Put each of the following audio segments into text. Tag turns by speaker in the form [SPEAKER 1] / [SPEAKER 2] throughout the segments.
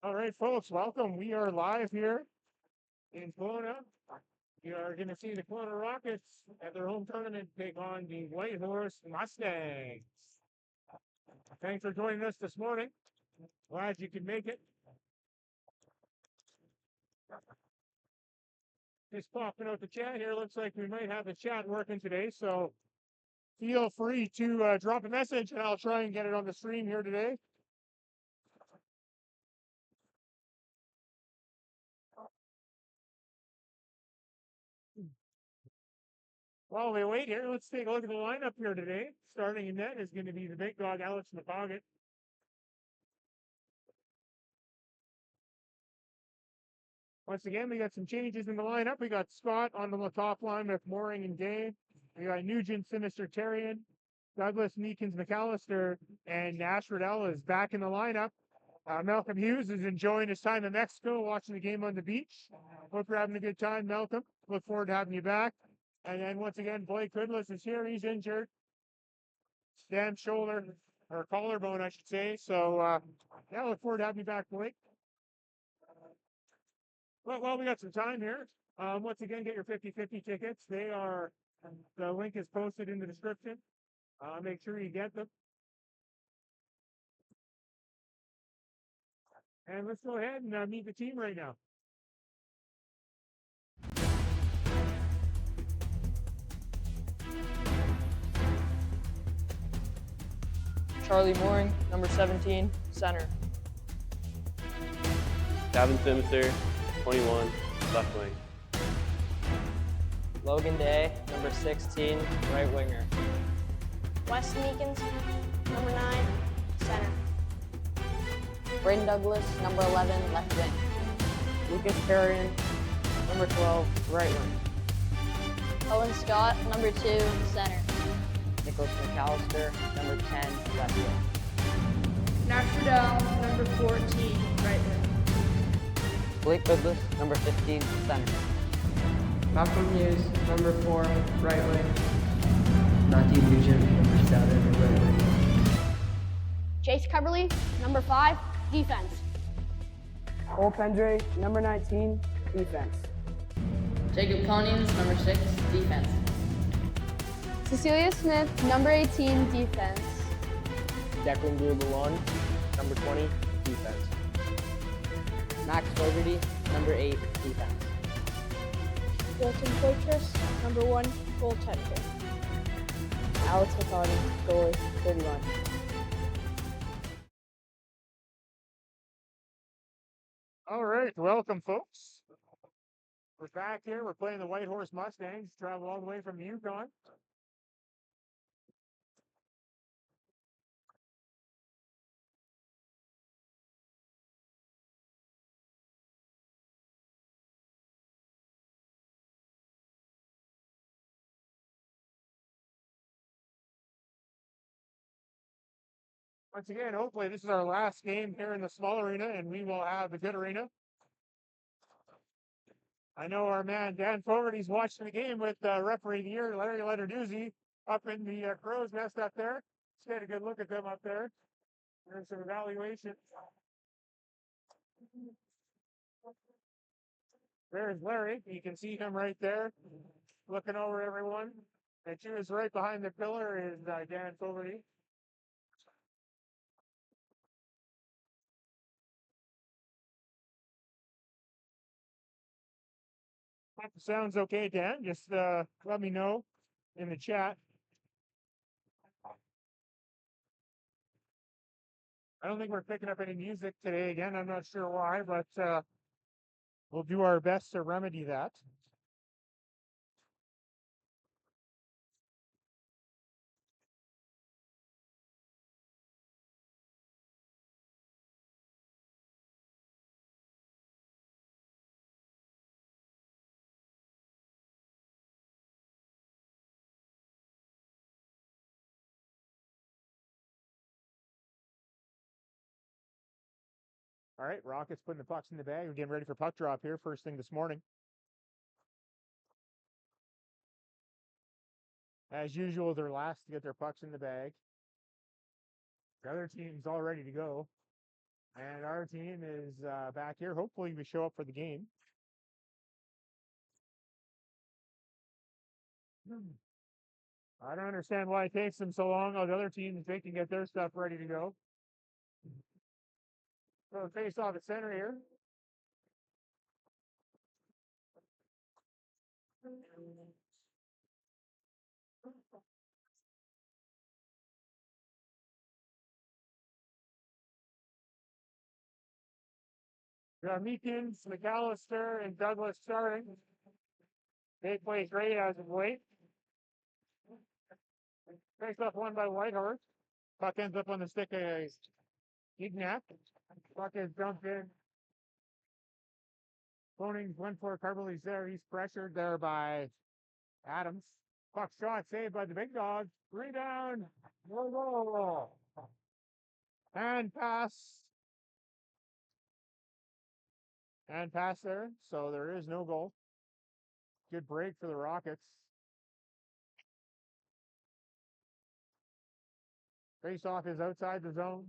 [SPEAKER 1] All right, folks, welcome. We are live here in Kelowna. We are going to see the Kelowna Rockets at their home tournament take on the Whitehorse Mustangs. Thanks for joining us this morning. Glad you could make it. Just popping out the chat here. Looks like we might have the chat working today, so feel free to drop a message and I'll try and get it on the stream here today. While we wait here, let's take a look at the lineup here today. Starting in net is going to be the big dog, Alex McCoggett. Once again, we got some changes in the lineup. We got Scott on the top line with Mooring and Gay. We got Nugent, Sinister Terrian, Douglas, Meekins, McAllister, and Nash Riddell is back in the lineup. Malcolm Hughes is enjoying his time in Mexico, watching the game on the beach. Hope you're having a good time, Malcolm. Look forward to having you back. And then once again, Blake Goodless is here. He's injured. Damn shoulder, or collarbone, I should say. So, yeah, look forward to having you back, Blake. Well, we got some time here. Once again, get your 50-50 tickets. The link is posted in the description. Make sure you get them. And let's go ahead and meet the team right now.
[SPEAKER 2] Charlie Mooring, number 17, center.
[SPEAKER 3] Gavin Simser, 21, left wing.
[SPEAKER 2] Logan Day, number 16, right winger.
[SPEAKER 4] Wes Meekins, number 9, center.
[SPEAKER 5] Braden Douglas, number 11, left wing.
[SPEAKER 2] Lucas Carrion, number 12, right wing.
[SPEAKER 4] Owen Scott, number 2, center.
[SPEAKER 5] Nicholas McAllister, number 10, left wing.
[SPEAKER 6] Nash Riddell, number 14, right wing.
[SPEAKER 5] Blake Goodless, number 15, center.
[SPEAKER 7] Malcolm Hughes, number 4, right wing.
[SPEAKER 8] Matthew Nugent, number 7, right wing.
[SPEAKER 4] Chase Coverly, number 5, defense.
[SPEAKER 2] Cole Pendre, number 19, defense.
[SPEAKER 5] Jacob Conings, number 6, defense.
[SPEAKER 4] Cecilia Smith, number 18, defense.
[SPEAKER 2] Declan Gourbouin, number 20, defense.
[SPEAKER 5] Max Fogarty, number 8, defense.
[SPEAKER 4] Wilton Poitras, number 1, goaltender.
[SPEAKER 2] Alex McCarty, goalie, 31.
[SPEAKER 1] All right, welcome, folks. We're back here. We're playing the Whitehorse Mustangs. Travel all the way from the Yukon. Once again, hopefully this is our last game here in the small arena, and we will have the good arena. I know our man Dan Fogarty's watching the game with referee of the year, Larry Letterduzzi, up in the crow's nest up there. Let's get a good look at them up there. There's some evaluation. There's Larry. You can see him right there, looking over everyone. And to his right behind the pillar is Dan Fogarty. Hope the sound's okay, Dan. Just let me know in the chat. I don't think we're picking up any music today again. I'm not sure why, but we'll do our best to remedy that. All right, Rockets putting the pucks in the bag. We're getting ready for puck drop here first thing this morning. As usual, they're last to get their pucks in the bag. The other team's all ready to go. And our team is back here. Hopefully we show up for the game. I don't understand why it takes them so long. Oh, the other teams, they can get their stuff ready to go. So face off at center here. We got Meekins, McAllister, and Douglas starting. They play great as of late. Face off won by Whitehorse. Puck ends up on the stick of Gignac. Puck is dumped in. Phoning went for Carberly's there. He's pressured there by Adams. Puck shot saved by the big dog. Rebound. No goal. And pass. And pass there. So there is no goal. Good break for the Rockets. Face off is outside the zone.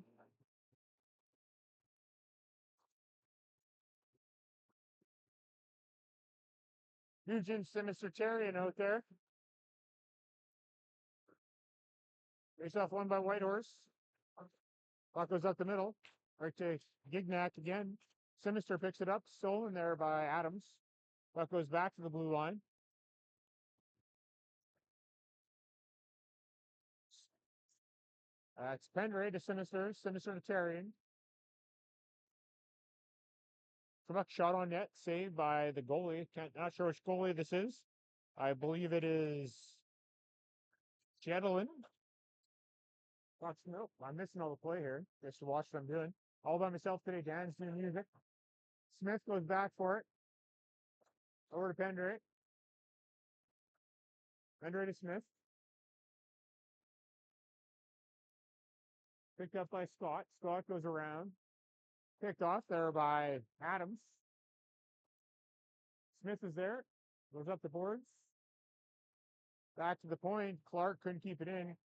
[SPEAKER 1] Eugene Sinistertarian out there. Face off won by Whitehorse. Puck goes up the middle. Right to Gignac again. Sinister picks it up. Stolen there by Adams. Puck goes back to the blue line. It's Pendray to Sinister. Sinister to Tarian. Puck shot on net. Saved by the goalie. Not sure which goalie this is. I believe it is Jetlin. Nope, I'm missing all the play here. Just to watch what I'm doing. All by myself today. Dan's doing music. Smith goes back for it. Over to Pendray. Pendray to Smith. Picked up by Scott. Scott goes around. Picked off there by Adams. Smith is there. Goes up the boards. Back to the point. Clark couldn't keep it in.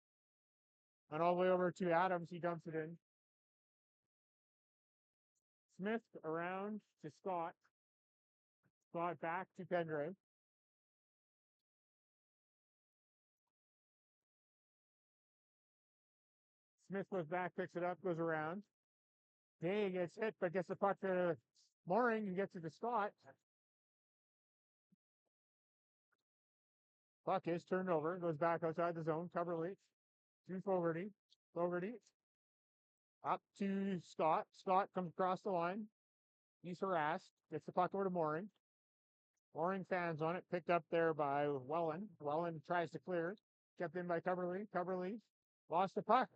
[SPEAKER 1] And all the way over to Adams. He dumps it in. Smith around to Scott. Scott back to Pendray. Smith goes back, picks it up, goes around. Day gets hit, but gets the puck to Mooring and gets it to Scott. Puck is turned over, goes back outside the zone. Coverly to Fogarty. Fogarty up to Scott. Scott comes across the line. He's harassed. Gets the puck over to Mooring. Mooring fans on it. Picked up there by Welland. Welland tries to clear. Kept in by Coverly. Coverly lost the puck.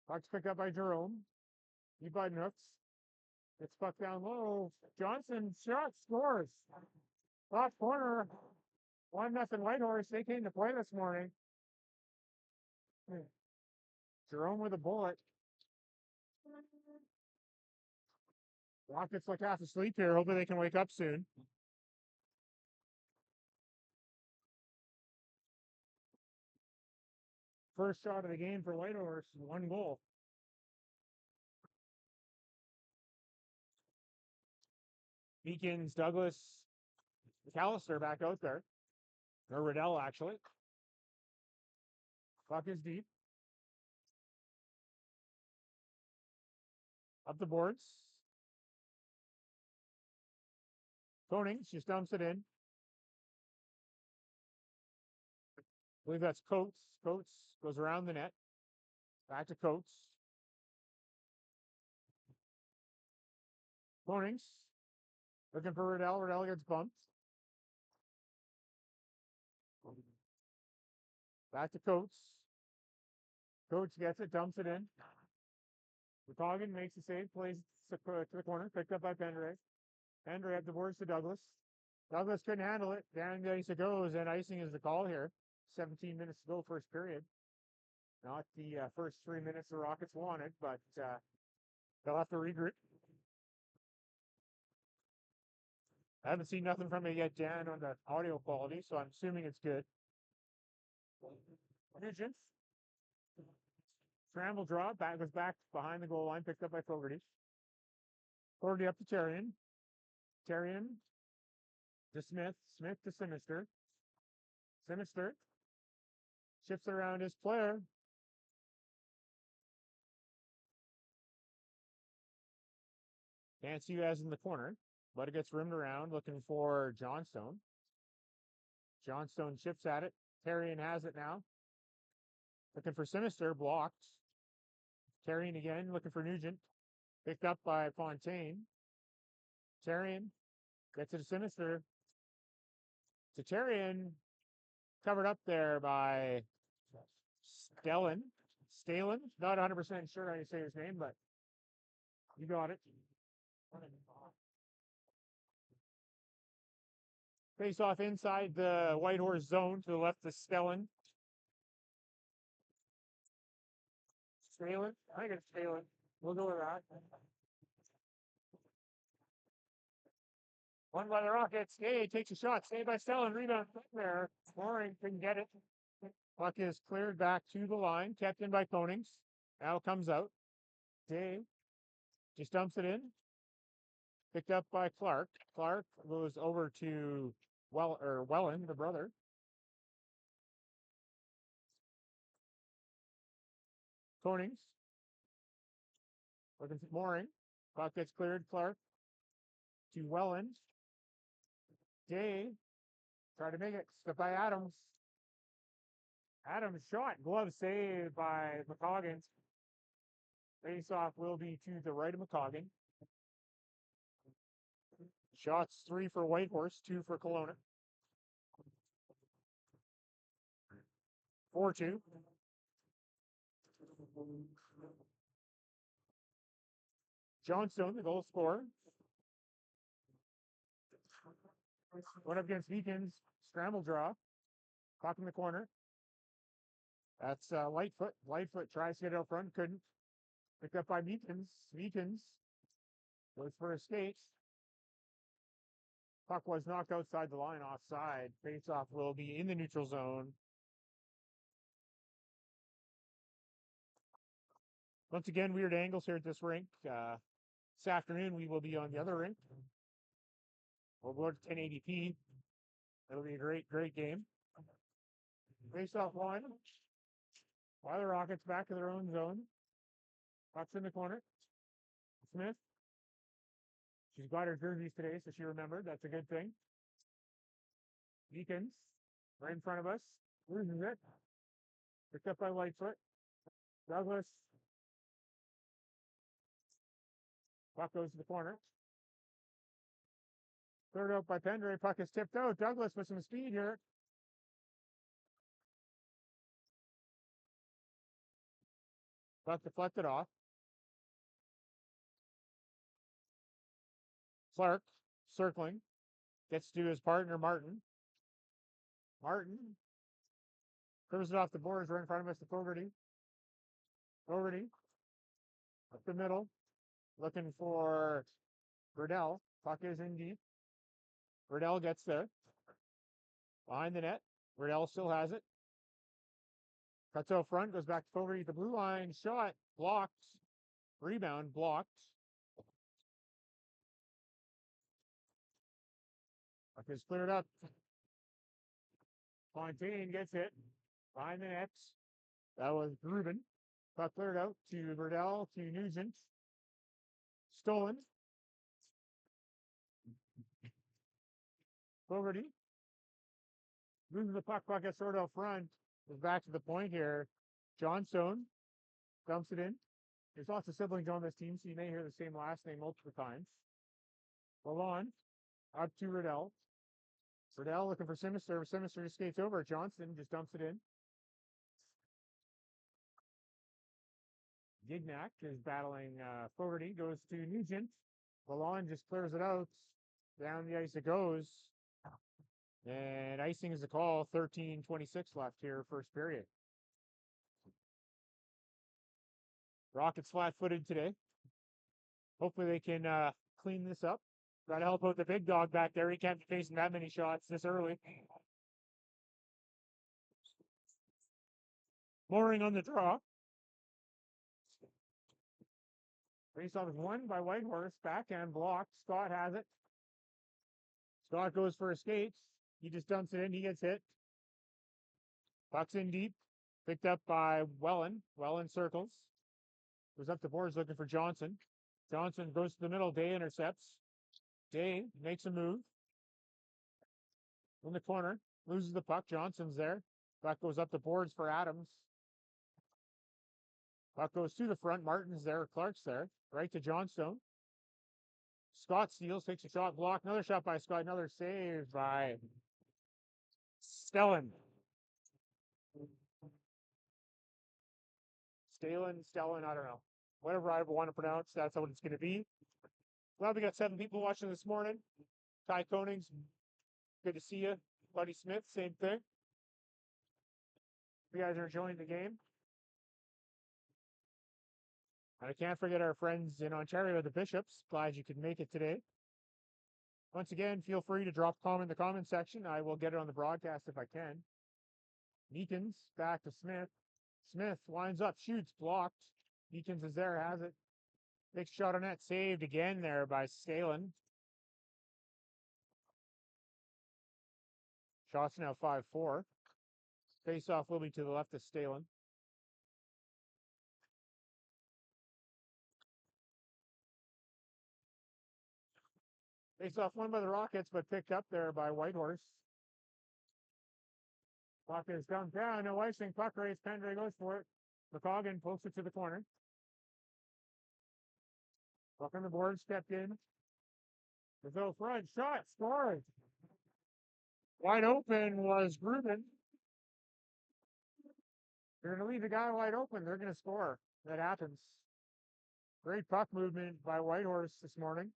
[SPEAKER 1] Puck's picked up by Jerome. He button hooks. It's puck down low. Johnson shot scores. Top corner. 1-0 Whitehorse. They came to play this morning. Jerome with a bullet. Rockets look half asleep here. Hopefully they can wake up soon. First shot of the game for Whitehorse. 1 goal. Meekins, Douglas, McAllister back out there. Or Riddell, actually. Puck is deep. Up the boards. Konings just dumps it in. I believe that's Coates. Coates goes around the net. Back to Coates. Konings looking for Riddell. Riddell gets bumped. Back to Coates. Coates gets it, dumps it in. McCoggan makes the save, plays to the corner, picked up by Pendray. Pendray up the boards to Douglas. Douglas couldn't handle it. Down the ice it goes, and icing is the call here. 17 minutes to go, first period. Not the first 3 minutes the Rockets wanted, but they'll have to regroup. I haven't seen nothing from it yet, Dan, on the audio quality, so I'm assuming it's good. Nugent. Scramble draw. Back was back behind the goal line. Picked up by Fogarty. Fogarty up to Terrian. Terrian to Smith. Smith to Sinister. Sinister shifts around his player. Can't see who has in the corner, but it gets rimmed around looking for Johnstone. Johnstone chips at it. Terrian has it now. Looking for Sinister, blocked. Terrian again, looking for Nugent. Picked up by Fontaine. Terrian gets it to Sinister. To Terrian, covered up there by Stalen. Not 100% sure how you say his name, but you got it. Face off inside the Whitehorse zone to the left of Stellen. Stalen? I think it's Stalen. We'll go with that. One by the Rockets. Skay takes a shot. Saved by Stellen. Rebound there. Mooring couldn't get it. Puck is cleared back to the line. Kept in by Konings. Now comes out. Day just dumps it in. Picked up by Clark. Clark goes over to Wellen, the brother. Konings. Looking for Mooring. Puck gets cleared. Clark to Welland. Day. Try to make it. Step by Adams. Adams shot. Glove save by McCoggin. Face off will be to the right of McCoggin. Shots 3 for Whitehorse, 2 for Kelowna. 4-2. Johnstone, the goal scorer. Went up against Meekins. Scramble draw. Puck in the corner. That's Lightfoot. Lightfoot tries to get it out front. Couldn't. Picked up by Meekins. Meekins goes for a skate. Puck was knocked outside the line offside. Face-off will be in the neutral zone. Once again, weird angles here at this rink. This afternoon, we will be on the other rink. We'll go to 1080p. It'll be a great game. Face-off line. Why the Rockets back to their own zone. Puck's in the corner. Smith. She's got her jerseys today, so she remembered. That's a good thing. Deacons, right in front of us. Loses it. Picked up by Lightfoot. Douglas. Puck goes to the corner. Third out by Pendray. Puck is tipped out. Douglas with some speed here. Puck deflected off. Clark circling. Gets to his partner, Martin. Martin throws it off the boards right in front of us to Fogarty. Fogarty up the middle. Looking for Riddell. Puck is in deep. Riddell gets there. Behind the net. Riddell still has it. Cuts out front. Goes back to Fogarty at the blue line. Shot. Blocked. Rebound. Blocked. Puck is cleared up. Fontaine gets it. Behind the nets. That was Rubin. Puck cleared out to Riddell to Nugent. Stolen. Fogarty. Loses the puck. Puck gets sort of out front. Goes back to the point here. Johnstone dumps it in. There's lots of siblings on this team, so you may hear the same last name multiple times. Lalonde up to Riddell. Riddell looking for Sinister. Sinister just skates over. Johnston just dumps it in. Gignac is battling Fogarty. Goes to Nugent. Lalonde just clears it out. Down the ice it goes. And icing is the call. 13:26 left here, first period. Rockets flat-footed today. Hopefully they can clean this up. Got to help out the big dog back there. He can't be facing that many shots this early. Mooring on the draw. Faceoff is won by Whitehorse. Backhand blocked. Scott has it. Scott goes for a skate. He just dumps it in. He gets hit. Puck's in deep. Picked up by Wellen. Wellen circles. Goes up the boards looking for Johnson. Johnson goes to the middle. Day intercepts. Day makes a move. In the corner. Loses the puck. Johnson's there. Puck goes up the boards for Adams. Puck goes to the front. Martin's there. Clark's there. Right to Johnstone. Scott steals. Takes a shot. Block. Another shot by Scott. Another save by Stellan. Stellan, I don't know. Whatever I want to pronounce, that's what it's going to be. Well, we got 7 people watching this morning. Ty Konings, good to see you. Buddy Smith, same thing. You guys are enjoying the game. And I can't forget our friends in Ontario, the Bishops. Glad you could make it today. Once again, feel free to drop a comment in the comment section. I will get it on the broadcast if I can. Meekins back to Smith. Smith winds up, shoots, blocked. Meekins is there, has it. Big shot on net, saved again there by Stalen. Shots now 5-4. Face-off will be to the left of Stalen. Face-off won by the Rockets, but picked up there by Whitehorse. Puck is dumped down. No icing. Puck race. Pendray goes for it. McCoggin pokes it to the corner. Puck on the board. Stepped in. The go front. Shot. Scored. Wide open was Grubin. They're going to leave the guy wide open. They're going to score. That happens. Great puck movement by Whitehorse this morning.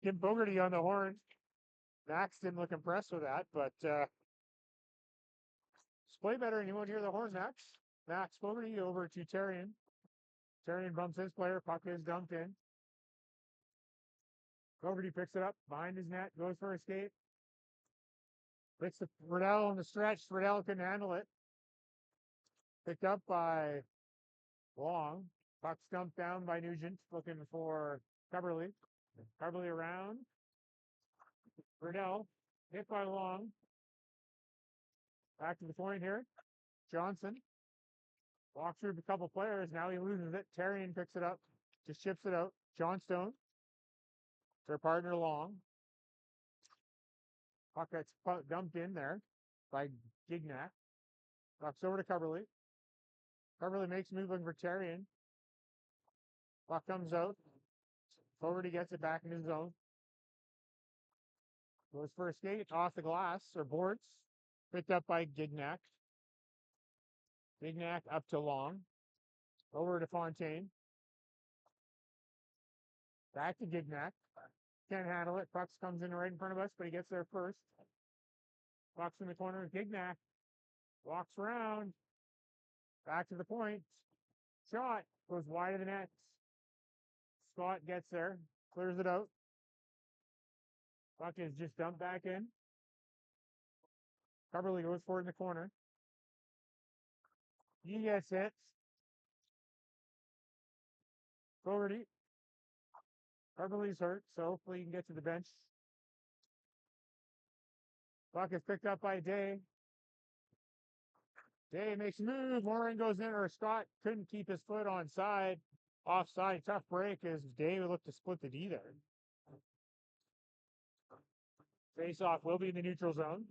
[SPEAKER 1] Kim Bogarty on the horn. Max didn't look impressed with that, but just play better and you won't hear the horn, Max. Max Bogarty over to Terrian. Terrian bumps his player. Puck is dumped in. Bogarty picks it up behind his net, goes for a skate. Hits the Riddell on the stretch. Riddell couldn't handle it. Picked up by Long. Puck stumped down by Nugent, looking for Coverly. Coverly around. Riddell hit by Long. Back to the point here. Johnson walks through a couple players. Now he loses it. Terrian picks it up. Just chips it out. Johnstone. Their partner Long. Puck gets dumped in there by Gignac. Puck's over to Coverly. Coverly makes a move for Terrian. Puck comes out. Fogarty gets it back in his zone. Goes for a skate off the glass or boards. Picked up by Gignac. Gignac up to Long. Over to Fontaine. Back to Gignac. Can't handle it. Pucks comes in right in front of us, but he gets there first. Pucks in the corner. Gignac walks around. Back to the point. Shot goes wide of the net. Scott gets there. Clears it out. Puck is just dumped back in. Coverly goes for it in the corner. He gets hit. Fogarty. Coverly's hurt, so hopefully he can get to the bench. Puck is picked up by Day. Day makes a move. Warren goes in, or Scott couldn't keep his foot on side. Offside. Tough break as Day would look to split the D there. Face-off will be in the neutral zone.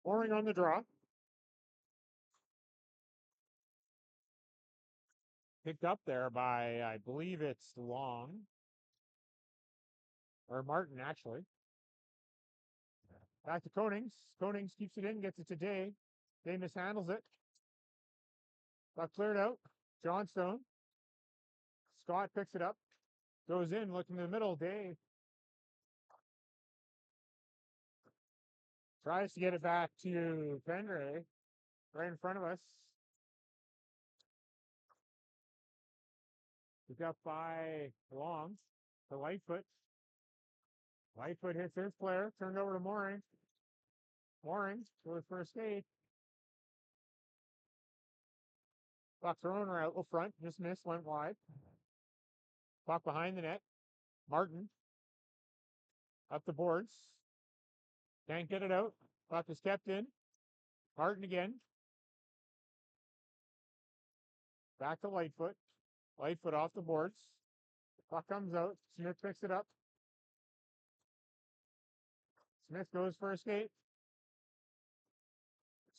[SPEAKER 1] Warren on the draw. Picked up there by, I believe it's Long. Or Martin, actually. Back to Konings. Konings keeps it in, gets it to Day. Day mishandles it. Got cleared out. Johnstone. Scott picks it up. Goes in, looking in the middle. Day Tries to get it back to Penray. Right in front of us. Picked up by Long to Lightfoot. Lightfoot hits his player. Turned over to Mooring. Mooring goes for a skate. Puck thrown right out front. Just missed. Went wide. Puck behind the net. Martin. Up the boards. Can't get it out. Puck is kept in. Martin again. Back to Lightfoot. Lightfoot off the boards. Puck comes out. Smith picks it up. Smith goes for a skate.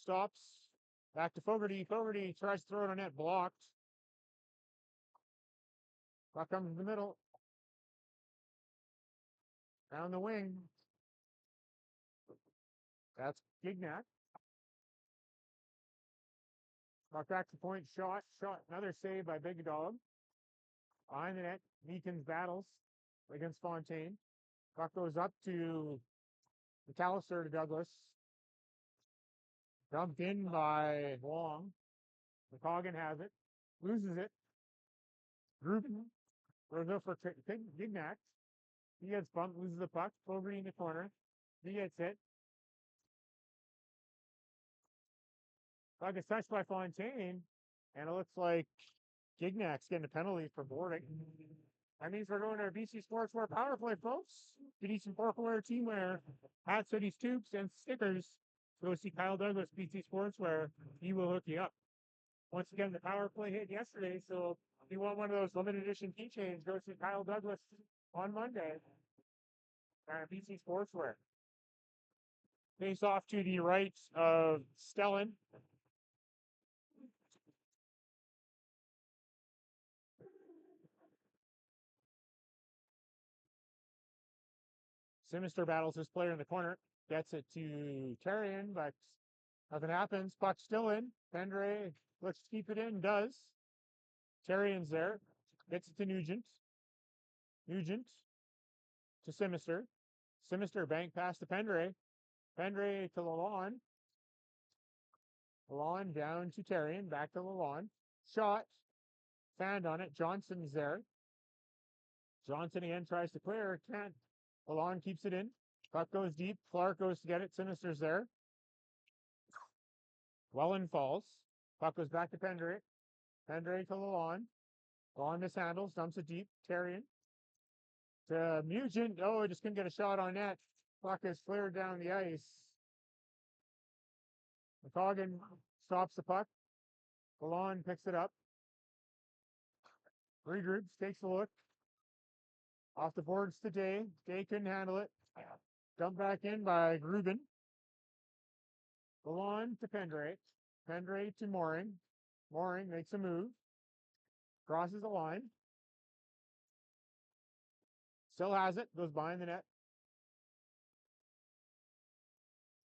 [SPEAKER 1] Stops. Back to Fogarty. Fogarty tries to throw it on net. Blocked. Puck comes in the middle. Down the wing. That's Gignac. Puck back to point. Shot. Another save by Big Dog. Behind the net. Meekins battles against Fontaine. Puck goes up to McAllister to Douglas. Dumped in by Long. McCoggan has it. Loses it. Grubin goes up for Gignac. He gets bumped, loses the puck. Fogarty in the corner. He gets hit. Puck is touched by Fontaine. And it looks like Gignac's getting a penalty for boarding. That means we're going to our BC Sportswear Power Play, folks. You need some Porkwear teamwear, hats, hoodies, tubes, and stickers. Go see Kyle Douglas, BC Sportswear. He will hook you up. Once again, the Power Play hit yesterday, so if you want one of those limited edition keychains, go see Kyle Douglas on Monday at BC Sportswear. Face off to the right of Stellan. Sinister battles his player in the corner. Gets it to Terrian, but nothing happens. Puck still in. Pendray looks to keep it in. Does. Terrian's there. Gets it to Nugent. Nugent to Simister. Simister bank pass to Pendray. Pendray to Lalonde. Lalonde down to Terrian. Back to Lalonde. Shot. Fanned on it. Johnson's there. Johnson again tries to clear. Can't. Lalonde keeps it in. Puck goes deep. Clark goes to get it. Sinister's there. Welland falls. Puck goes back to Pendray. Pendray to Lalonde. Lalonde mishandles. Dumps it deep. Terrian. To Nugent. Oh, just couldn't get a shot on net. Puck is cleared down the ice. McCoggan stops the puck. Lalonde picks it up. Regroups. Takes a look. Off the boards to Day. Day couldn't handle it. Dumped back in by Grubin. Lalonde to Pendray. Pendray to Mooring. Mooring makes a move. Crosses the line. Still has it. Goes behind the net.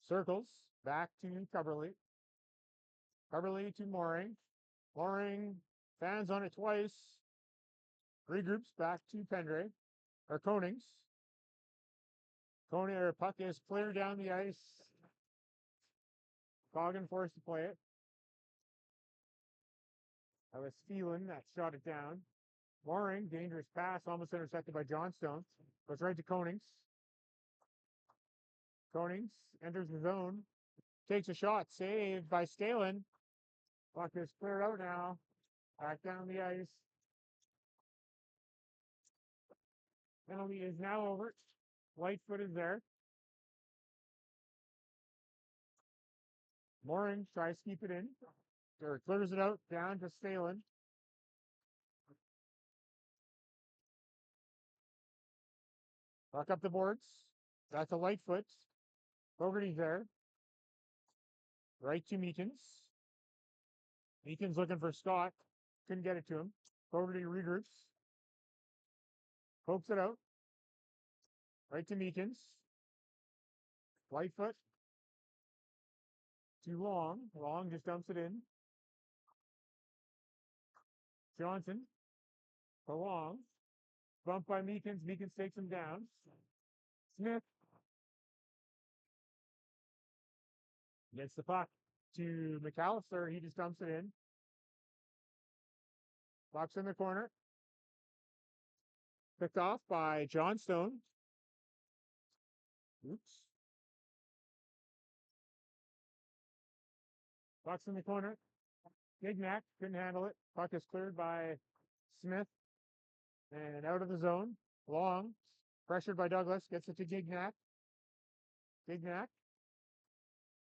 [SPEAKER 1] Circles. Back to Coverley. Coverley to Mooring. Mooring fans on it twice. Regroups back to Pendray. Or Konings. Puck is clear down the ice. Coggin forced to play it. I was feeling that shot it down. Mooring, dangerous pass, almost intercepted by Johnstone. Goes right to Konings. Konings enters the zone. Takes a shot. Saved by Stalen. Puck is cleared out now. Back down the ice. Penalty is now over. Lightfoot is there. Mooring tries to keep it in. Or clears it out down to Stalen. Puck up the boards. That's a Lightfoot. Fogarty's there. Right to Meekins. Meekins looking for Scott. Couldn't get it to him. Fogarty regroups. Pokes it out. Right to Meekins. Lightfoot. Too long. Long just dumps it in. Johnson. For Long. Bumped by Meekins. Meekins takes him down. Smith. Gets the puck to McAllister. He just dumps it in. Puck's in the corner. Picked off by Johnstone. Oops. Puck's in the corner. Gignac couldn't handle it. Puck is cleared by Smith. And out of the zone. Long. Pressured by Douglas. Gets it to Gignac. Gignac.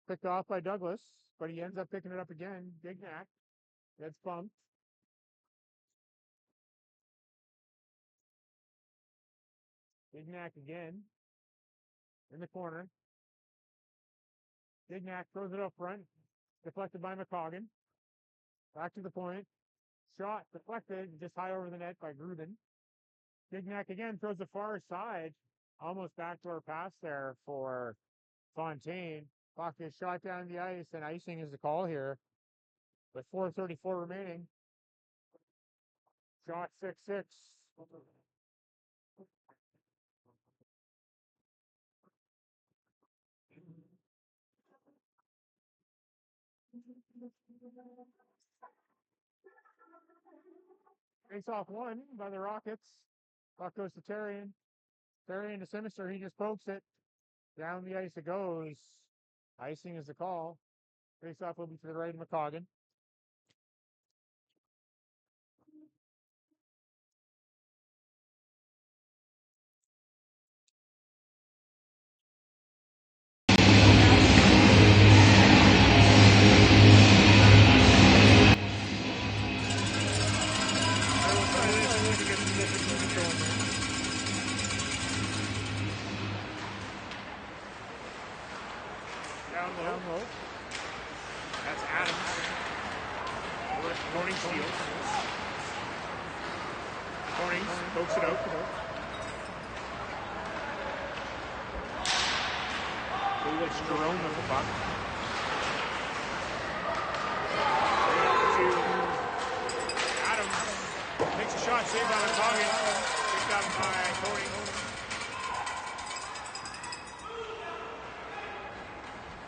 [SPEAKER 1] Picked off by Douglas. But he ends up picking it up again. Gignac gets bumped. Gignac again. In the corner. Gignac throws it up front. Deflected by McCoggan. Back to the point. Shot deflected just high over the net by Grubin. Gignac again throws the far side. Almost backdoor pass there for Fontaine. Puck is shot down the ice, and icing is the call here. With 4:34 remaining. Shot 6-6. Face off one by the Rockets. Puck goes to Terrian. Terrian to Sinister. He just pokes it. Down the ice it goes. Icing is the call. Face off will be to the right of McCoggan. Down low. That's Adams. Corning steals. Corning pokes it out. It's Jerome with the puck. To Adams. Takes a shot, saved by McCoggan. Picked up by Corning.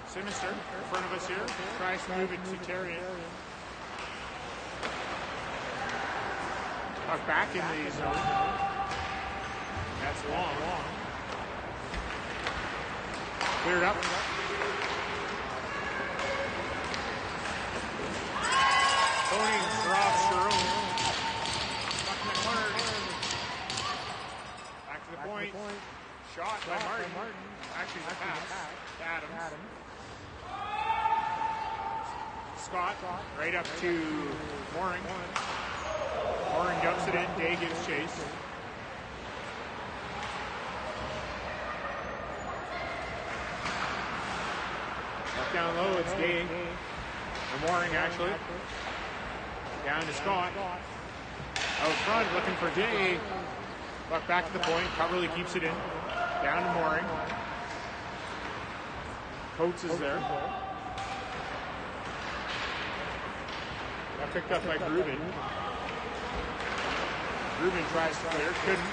[SPEAKER 1] Sinister in front of us here. Tries to move it to Terrian. Back in the zone. That's long. Cleared up. Tony drops Jerome. Stuck in the corner. Back to the point. Shot by Martin. Actually, the pass to Adams. Scott right up to Mooring. Mooring dumps it in. Day gives chase. Up down low, it's Day. And Mooring actually. Down to Scott. Out front, looking for Day. Buck back to the point. Coverly keeps it in. Down to Mooring. Coates is there. Got picked up by Grubin. Grubin tries to clear. Couldn't.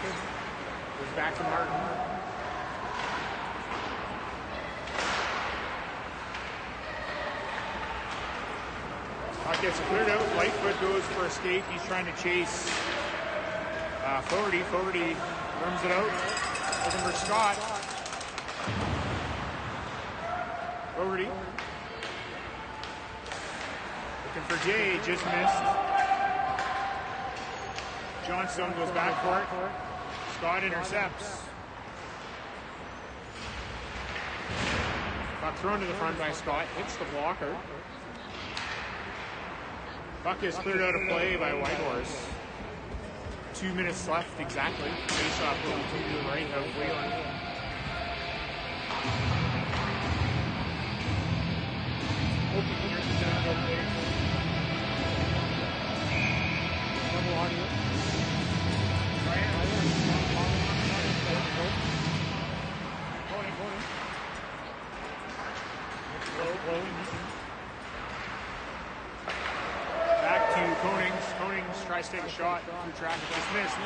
[SPEAKER 1] Goes back to Martin. Puck gets cleared out. Lightfoot goes for a skate. He's trying to chase Fogarty. Fogarty runs it out. Looking for Scott. Fogarty. Looking for Jay. Just missed. Johnstone goes back for it. Scott intercepts. Puck thrown to the front by Scott. Hits the blocker. Puck is cleared out of play by Whitehorse. 2 minutes left exactly. Face-off will be to the right of Wayland. Double audio. Back to Konings. Konings tries to take a shot. Through traffic. Just missed.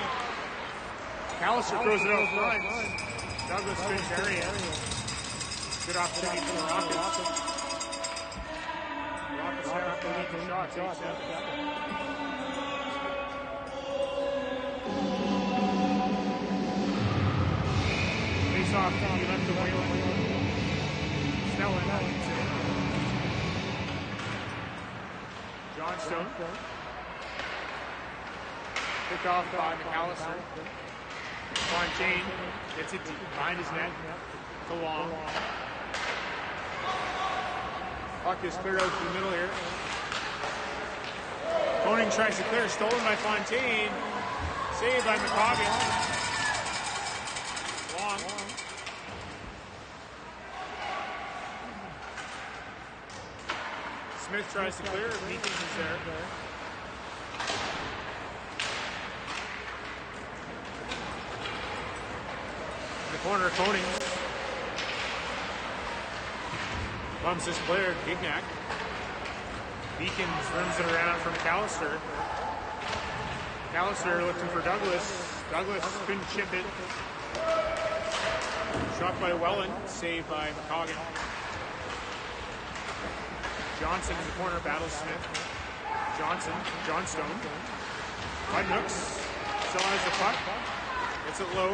[SPEAKER 1] McAllister throws it out front. Douglas couldn't carry it. Good opportunity for the Rockets. Rockets have to lead the shots. 8-7. Face off to the left of Wayland. Snellen. Johnstone. Picked off by McAllister. Fontaine gets it deep behind his net. To Long. Puck is cleared out to the middle here. Koning tries to clear, stolen by Fontaine. Saved by McCoggin. Long. Smith tries to clear. Meekins is there. In the corner, Koning. Bumps this player, Gignac. Meekins rims it around for McAllister. McAllister looking for Douglas. Douglas couldn't chip it. Shot by Welland, saved by McCoggin. Johnson in the corner, battles Smith. Johnstone. Nooks still has the puck. Gets it low.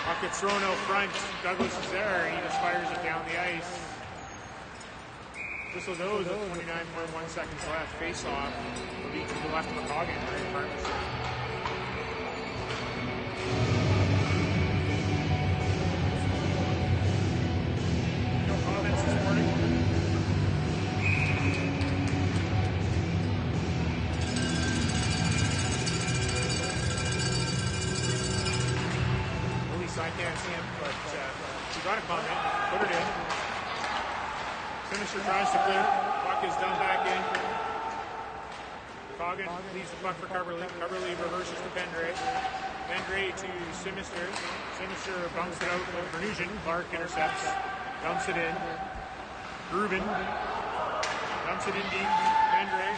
[SPEAKER 1] Puck gets thrown out front. Douglas is there. He just fires it down the ice. Whistle goes with 29.1 seconds left. Face off. Lead to the left of McCoggin. Right in partnership. No comments this morning. At least I can't see him, but she got a comment. Put it in. Finisher tries to clear. Puck is done back in. Coggin leaves the puck for Coverley. Coverley reverses to Pendray. Pendray to Sinister. Sinister bumps it out with Vernugent. Clark intercepts. Dumps it in. Rubin. Dumps it in deep. Pendray.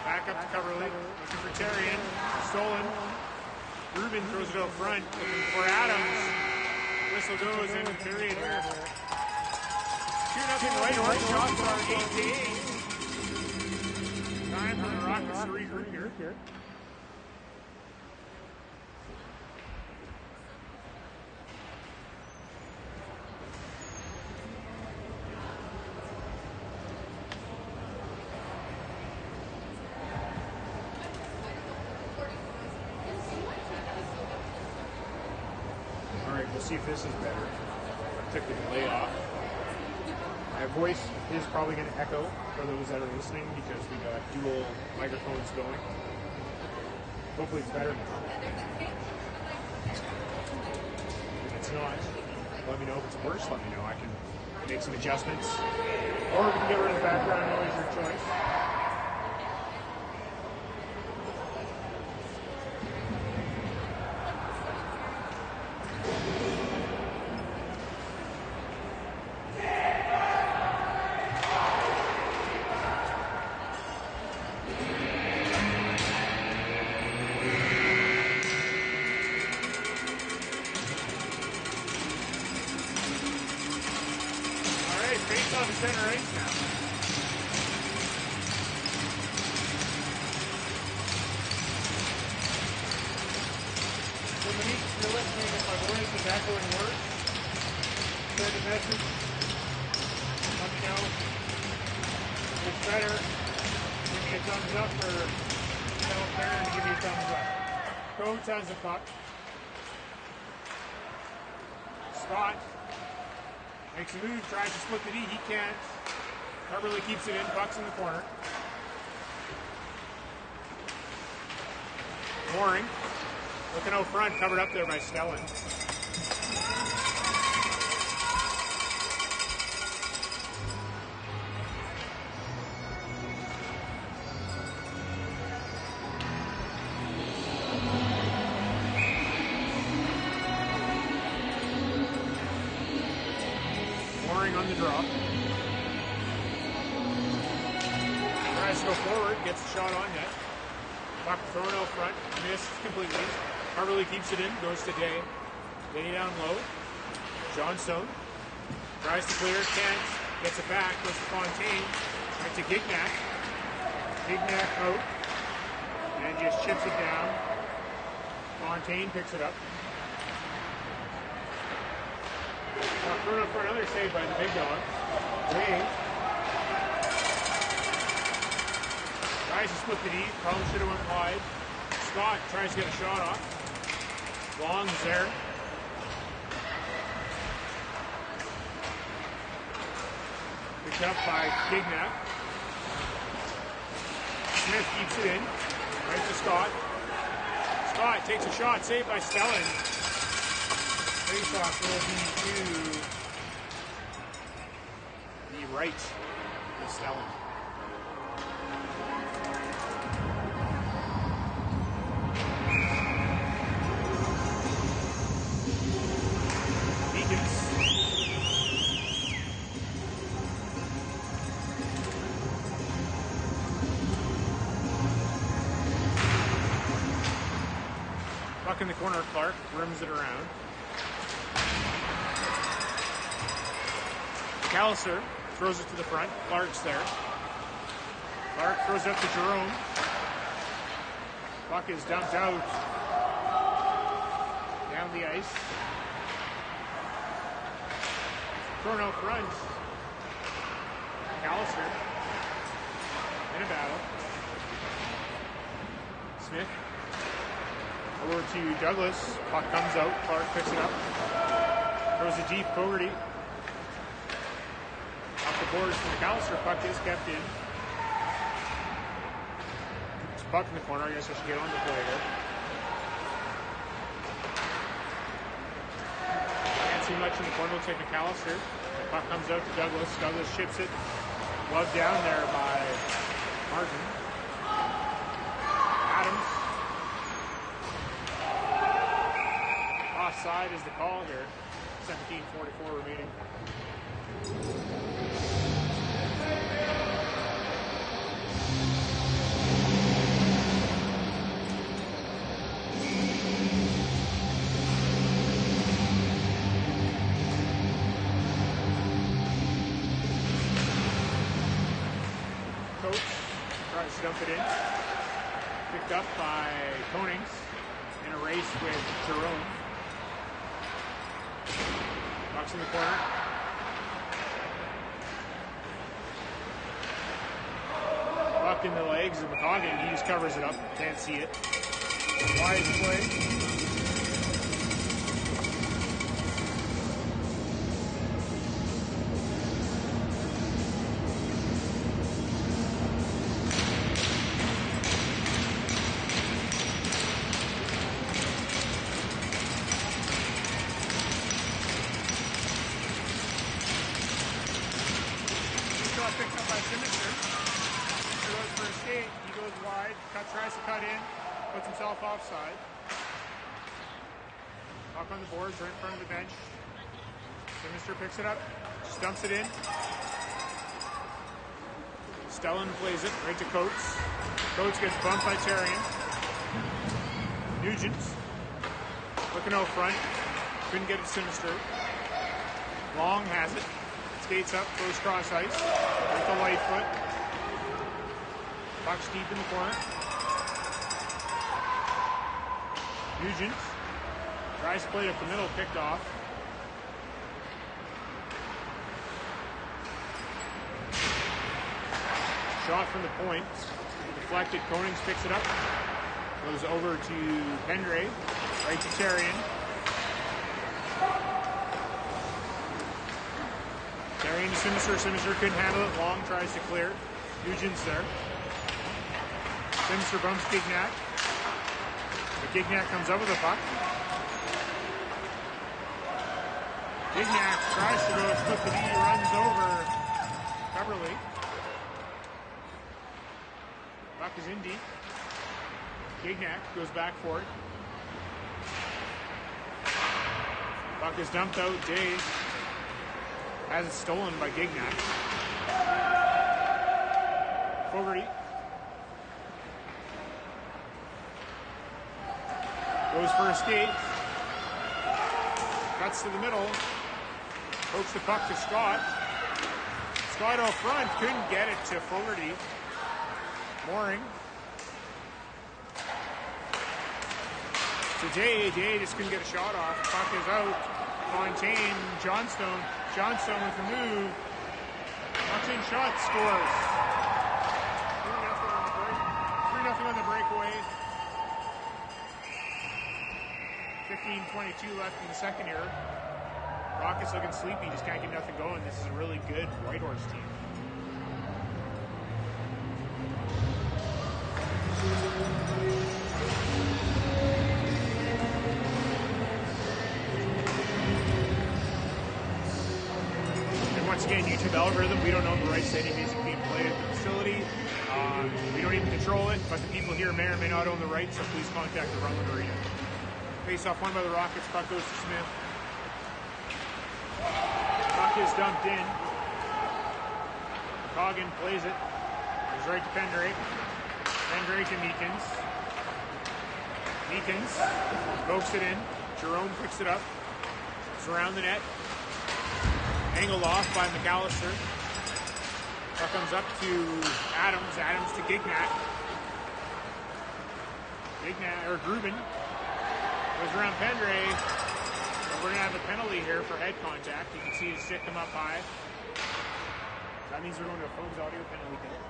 [SPEAKER 1] Back up to Coverley. Looking for Terrian. Stolen. Rubin throws it out front. Looking for Adams. Whistle goes in period here. 2-0 Whitehorse. Shots are 8-8. Time for the Rockets to regroup here. All right, we'll see if this is better. I took the delay off. My voice is probably going to echo for those that are listening because we got dual microphones going. Hopefully it's better now. If it's not, let me know. If it's worse, let me know. I can make some adjustments. Or we can get rid of the background noise, your choice. Center ice now. So Monique, if you're listening, if my voice is echoing words, send a message. Let me know. If it's better, give me a thumbs up, or tell Karen to give me a thumbs up. Coates has the puck. Scott makes a move, tries to split the D. He can't. Coverley keeps it in. Puck's in the corner. Mooring. Looking out front, covered up there by Snellen. On the draw. Tries to go forward, gets a shot on net. Puck thrown out front, missed completely. Coverley keeps it in, goes to Day. Day down low. Johnstone tries to clear, can't. Gets it back, goes to Fontaine. Right to Gignac. Gignac out. And just chips it down. Fontaine picks it up. Thrown up for another save by the big dog. Wade. Tries to split the D. Probably should have went wide. Scott tries to get a shot off. Long's there. Picked up by Gignac. Smith keeps it in. Right to Scott. Scott takes a shot. Saved by Stellan. Face-off will be to the right of Stellan. Puck in the corner, Clark rims it around. McAllister throws it to the front. Clark's there. Clark throws it up to Jerome. Puck is dumped out down the ice. Thrown out front. McAllister in a battle. Smith over to Douglas. Puck comes out. Clark picks it up. Throws it deep. Fogarty. Off the boards from McAllister. Puck is kept in. It's puck in the corner. I guess I should get on the play here. Can't see much in the corner. Looks like McAllister. The puck comes out to Douglas. Douglas chips it. Glove down there by Martin. Adams. Offside is the call here. 17:44 remaining. Coates tries to dump it in. Picked up by Konings in a race with Jerome. Puck's in the corner. Puck in the legs of McCoggin. He just covers it up. Can't see it. Wide play. Picks up by Sinister. He goes for a skate. He goes wide. Tries to cut in. Puts himself offside. Up on the boards, right in front of the bench. Sinister picks it up. Just dumps it in. Stellan plays it right to Coates. Coates gets bumped by Tarian. Nugent looking out front. Couldn't get it Sinister. Long has it. Skates up, goes cross ice with the Lightfoot. Puck's deep in the corner. Nugent tries to play it up the middle, picked off. Shot from the point, deflected. Konings picks it up, goes over to Pendre, right to Tarian. Tarian to Sinister. Sinister couldn't handle it. Long tries to clear. Nugent's there. Sinister bumps Gignac. But Gignac comes up with the puck. Gignac tries to go split the D. Runs over Coverley. Puck is in deep. Gignac goes back for it. Puck is dumped out. Day has it stolen by Gignac. Fogarty goes for a skate. Cuts to the middle. Pokes the puck to Scott. Scott out front, couldn't get it to Fogarty. Mooring. To Day just couldn't get a shot off. Puck is out. Fontaine, Johnstone. Johnstone with the move. Fontaine shot, scores. 3-0 on the breakaway. 15:22 left in the second here. Rockets looking sleepy, just can't get nothing going. This is a really good Whitehorse team. And once again, YouTube algorithm, we don't know the rights to any music being played at the facility. We don't even control it, but the people here may or may not own the rights, so please contact the Rutland Arena. Face off won by the Rockets, puck goes to Smith. Puck is dumped in. Coggin plays it. Goes right to Pendrake. Pendrake to Meekins. Meekins pokes it in. Jerome picks it up. It's around the net. Angled off by McAllister. Puck comes up to Adams. Adams to Gignac. Grubin. Goes around Pendrake. We're going to have a penalty here for head contact. You can see his stick come up high. That means we're going to a Fogs audio penalty kill.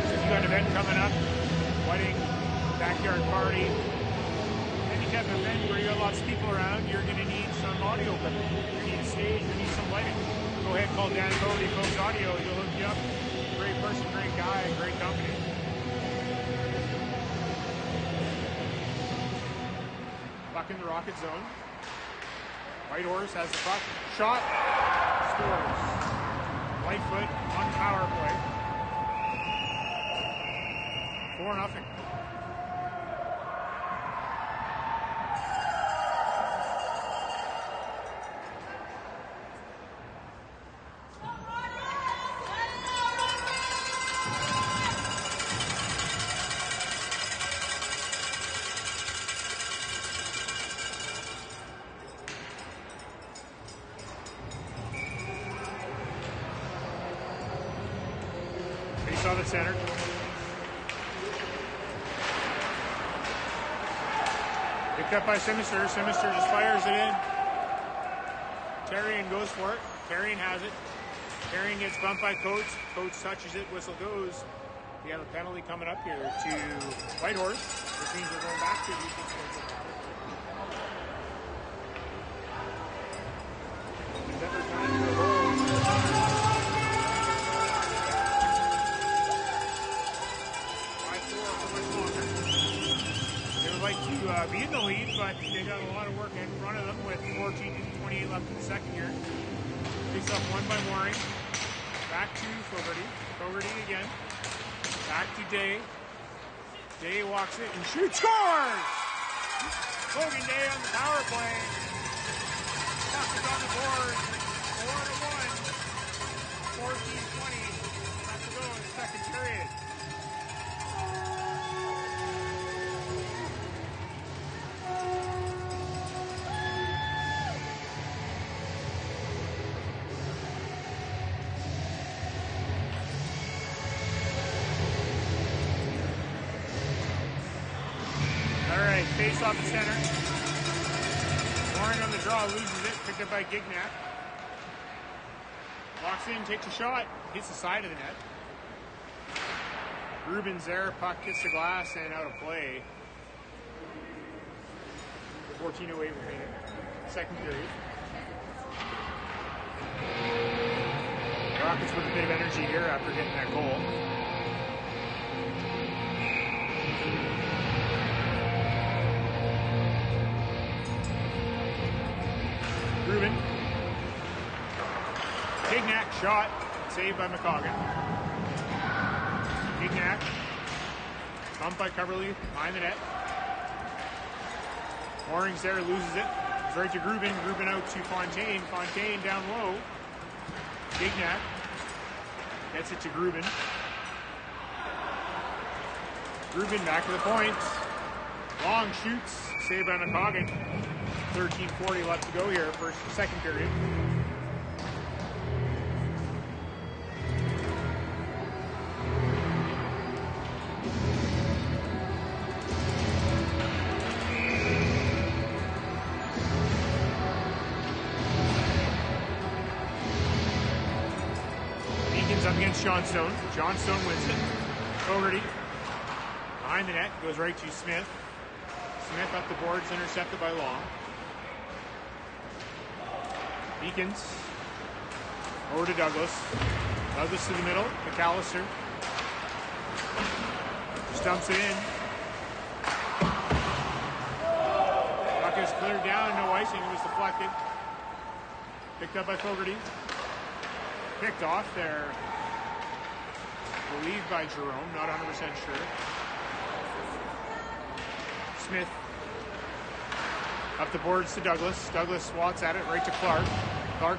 [SPEAKER 1] So if you got an event coming up, wedding, backyard party, any type of event where you got lots of people around, you're going to need some audio equipment. You're going to need a stage, you need some lighting. Go ahead, call Dan Cody, Fogs Audio. He'll hook you up. Great person, great guy, great company. Puck in the Rocket zone. Whitehorse has the puck. Shot. Scores. Lightfoot on power play. 4-0. On the center. Picked up by Simister. Simister just fires it in. Terrian goes for it. Terrian has it. Terrian gets bumped by Coates. Coates touches it. Whistle goes. We have a penalty coming up here to Whitehorse, which means we're going back to U15. Be in the lead, but they got a lot of work in front of them with 14:28 left in the second here. Face up one by Mooring. Back to Fogarty. Fogarty again. Back to Day. Day walks it and shoots. Scores! Logan Day on the power play. Puck is on the board. 4-1. 14:20 left to go in the second period. Face off the center. Mooring on the draw, loses it. Picked up by Gignac. Walks in, takes a shot. Hits the side of the net. Rubin's there. Puck hits the glass and out of play. 14:08 remaining. Second period. Rockets with a bit of energy here after getting that goal. Rubin. Gignac shot. Saved by McCoggin. Gignac. Bumped by Coverly. Behind the net. Mooring's there. Loses it. It's right to Grubin. Grubin out to Fontaine. Fontaine down low. Gignac. Gets it to Grubin. Grubin back to the point. Long long shoots. Saved by McCoggin. 13:40 left to go here, second period. Meekins up against Johnstone. Johnstone wins it. Fogarty behind the net, goes right to Smith. Smith up the boards, intercepted by Long. Meekins over to Douglas. Douglas to the middle. McAllister just dumps it in. Puck is cleared down. No icing. It was deflected. Picked up by Fogarty. Picked off there. Believed by Jerome. Not 100% sure. Smith up the boards to Douglas. Douglas swats at it right to Clark. Clark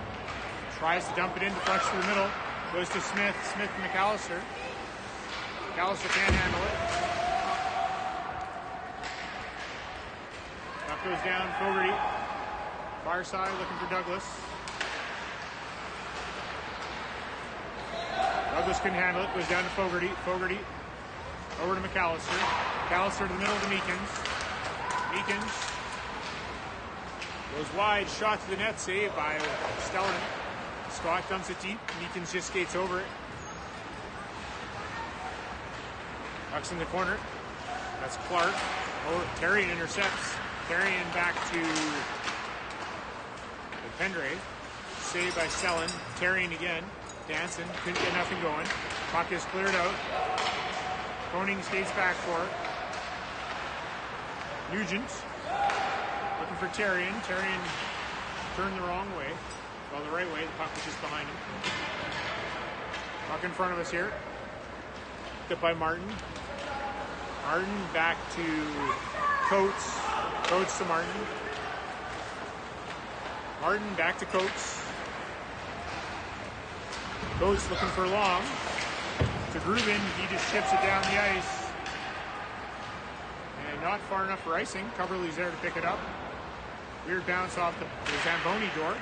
[SPEAKER 1] tries to dump it in, deflects to the middle. Goes to Smith. Smith and McAllister. McAllister can't handle it. Puck goes down. Fogarty. Far side looking for Douglas. Douglas couldn't handle it. Goes down to Fogarty. Fogarty over to McAllister. McAllister to the middle to Meekins. Meekins goes wide. Shot to the net. Saved by Stellan. Scott dumps it deep. Meekins just skates over it. Puck's in the corner. That's Clark. Oh, Terrian intercepts. Terrian back to Pendre. Saved by Stellan. Terrian again. Danson couldn't get nothing going. Puck is cleared out. Koning skates back for it. Nugent looking for Terrian. Terrian turned the wrong way. Well, the right way. The puck was just behind him. Puck in front of us here. Picked up by Martin. Martin back to Coates. Coates to Martin. Martin back to Coates. Coates looking for Long. To Grubin. He just chips it down the ice. And not far enough for icing. Coverly's there to pick it up. Weird bounce off the Zamboni door.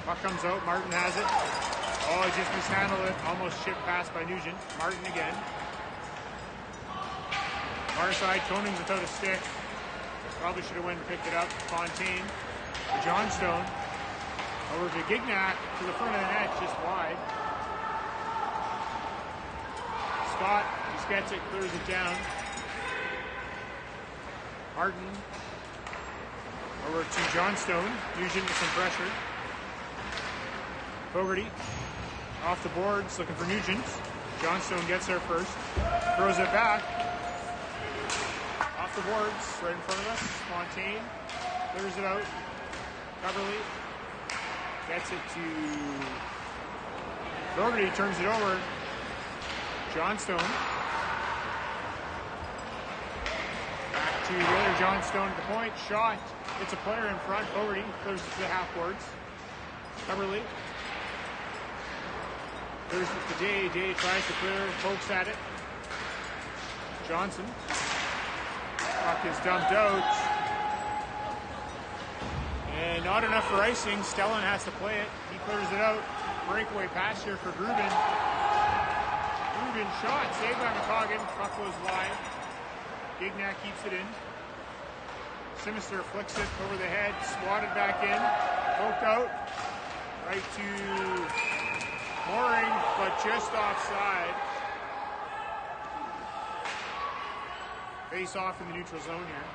[SPEAKER 1] Puck comes out. Martin has it. Oh, just mishandled it. Almost chipped past by Nugent. Martin again. Far side. Koning without a stick. Probably should have went and picked it up. Fontaine to Johnstone. Over to Gignac to the front of the net, just wide. Scott just gets it, clears it down. Martin over to Johnstone. Nugent with some pressure. Fogarty off the boards, looking for Nugent. Johnstone gets there first. Throws it back. Off the boards, right in front of us. Fontaine clears it out. Coverly gets it to Fogarty, turns it over. Johnstone. Back to the other Johnstone at the point. Shot. It's a player in front. Fogarty clears it to the half boards. Coverly. Clears it to Day. Day tries to clear. Pokes at it. Johnson. Puck is dumped out. And not enough for icing. Stellan has to play it. He clears it out. Breakaway pass here for Grubin. Grubin shot. Saved by McCoggin. Puck goes wide. Gignac keeps it in. Sinister flicks it over the head. Swatted back in. Poked out. Right to Mooring, but just offside. Face off in the neutral zone here.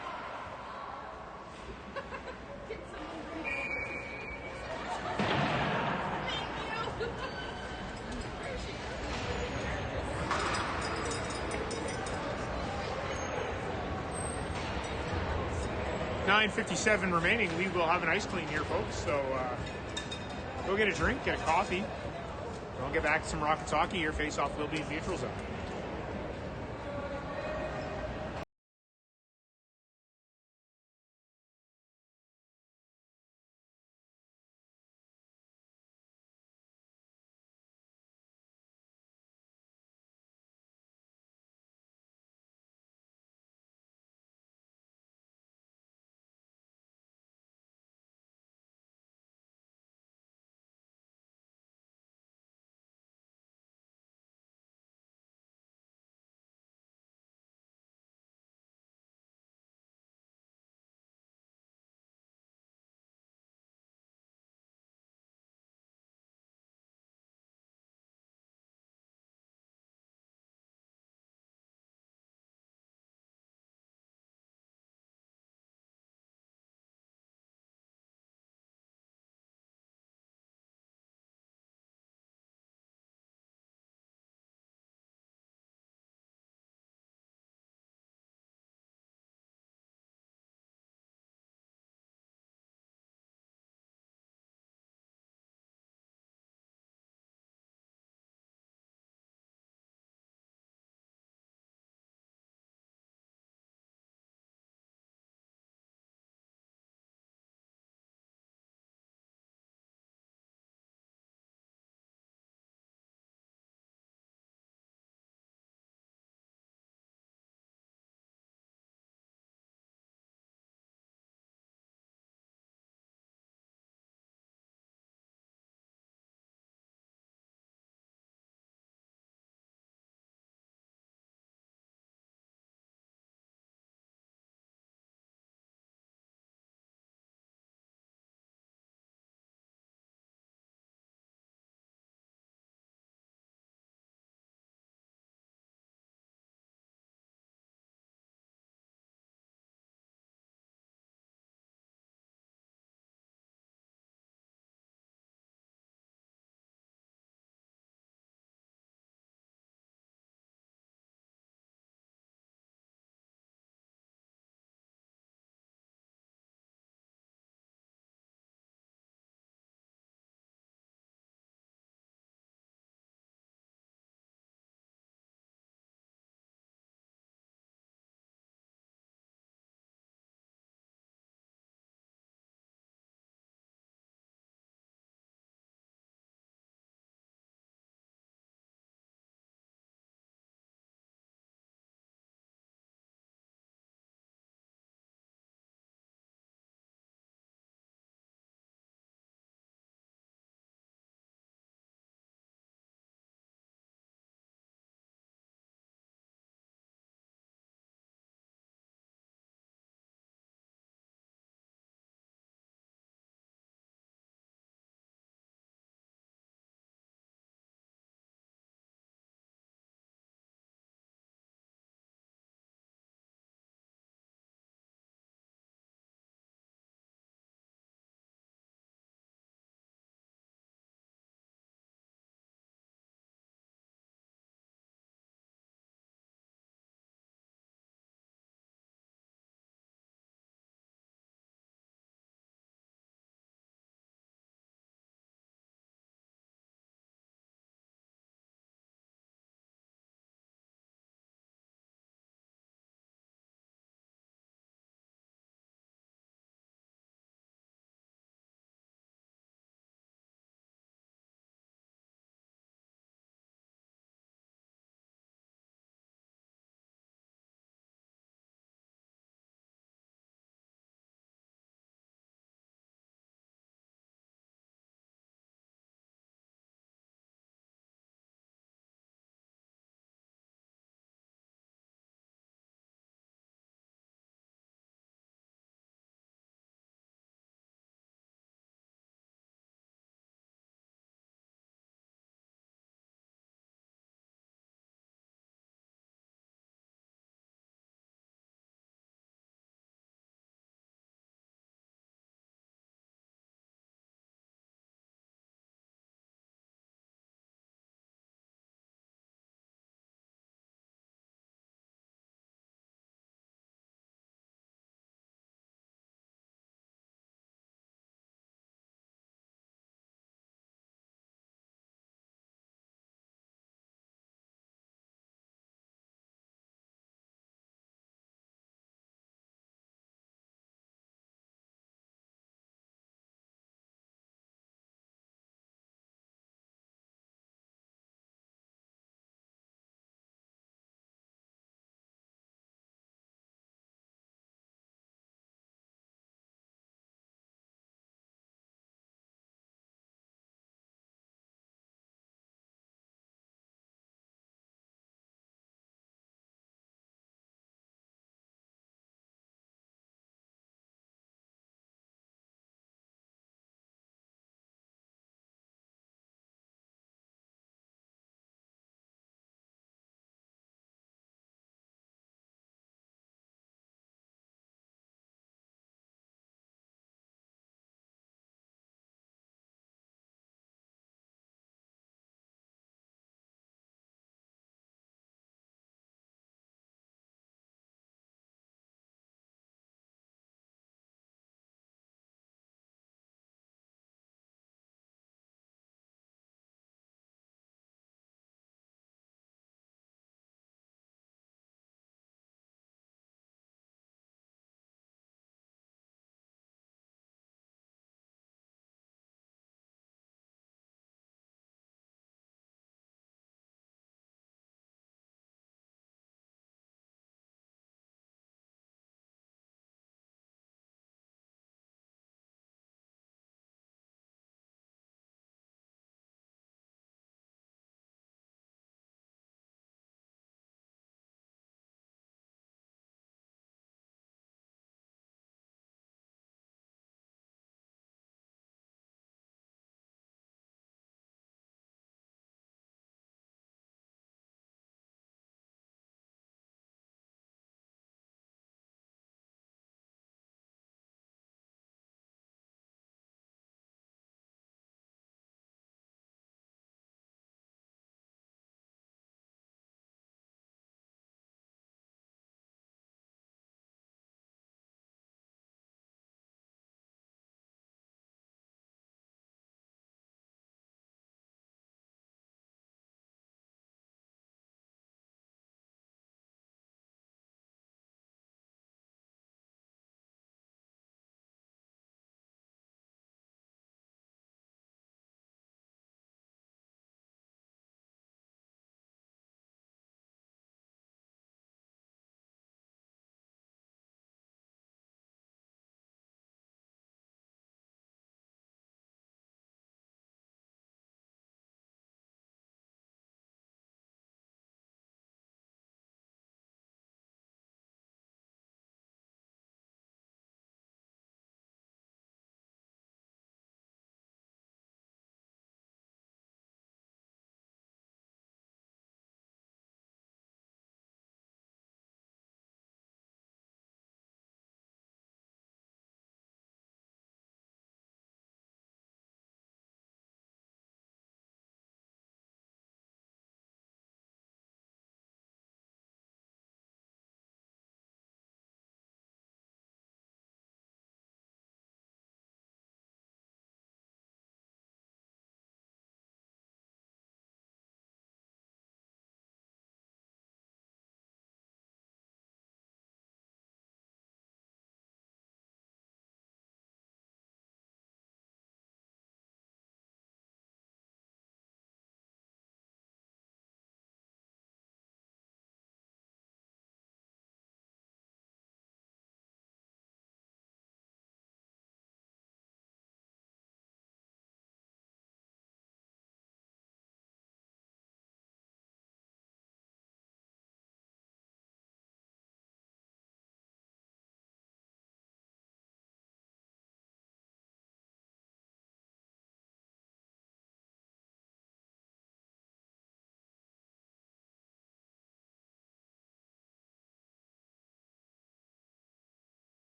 [SPEAKER 1] .9:57 remaining. We will have an ice clean here, folks. So go get a drink, get a coffee. We'll get back to some Rockets hockey here. Face off will be in neutral zone.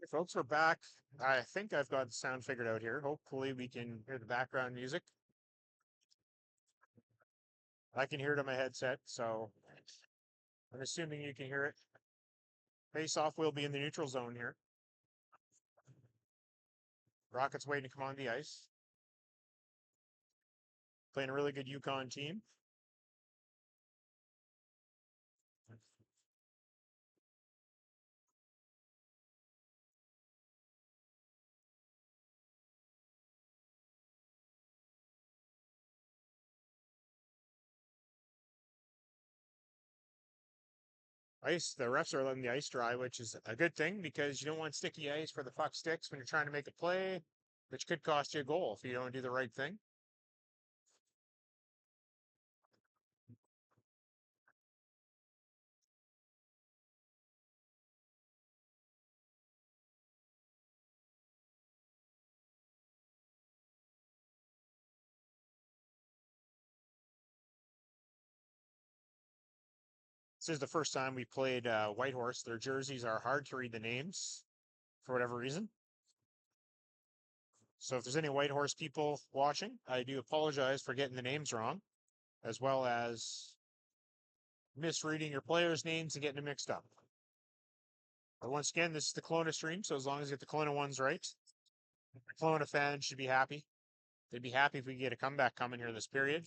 [SPEAKER 1] Hey, folks, we're back. I think I've got the sound figured out here. Hopefully, we can hear the background music. I can hear it on my headset, so I'm assuming you can hear it. Face off will be in the neutral zone here. Rockets waiting to come on the ice. Playing a really good Yukon team. The refs are letting the ice dry, which is a good thing because you don't want sticky ice where the puck sticks when you're trying to make a play, which could cost you a goal if you don't do the right thing. This is the first time we played Whitehorse. Their jerseys are hard to read the names for whatever reason. So if there's any Whitehorse people watching, I do apologize for getting the names wrong, as well as misreading your players' names and getting them mixed up. But once again, this is the Kelowna stream, so as long as you get the Kelowna ones right, Kelowna fans should be happy. They'd be happy if we get a comeback coming here this period.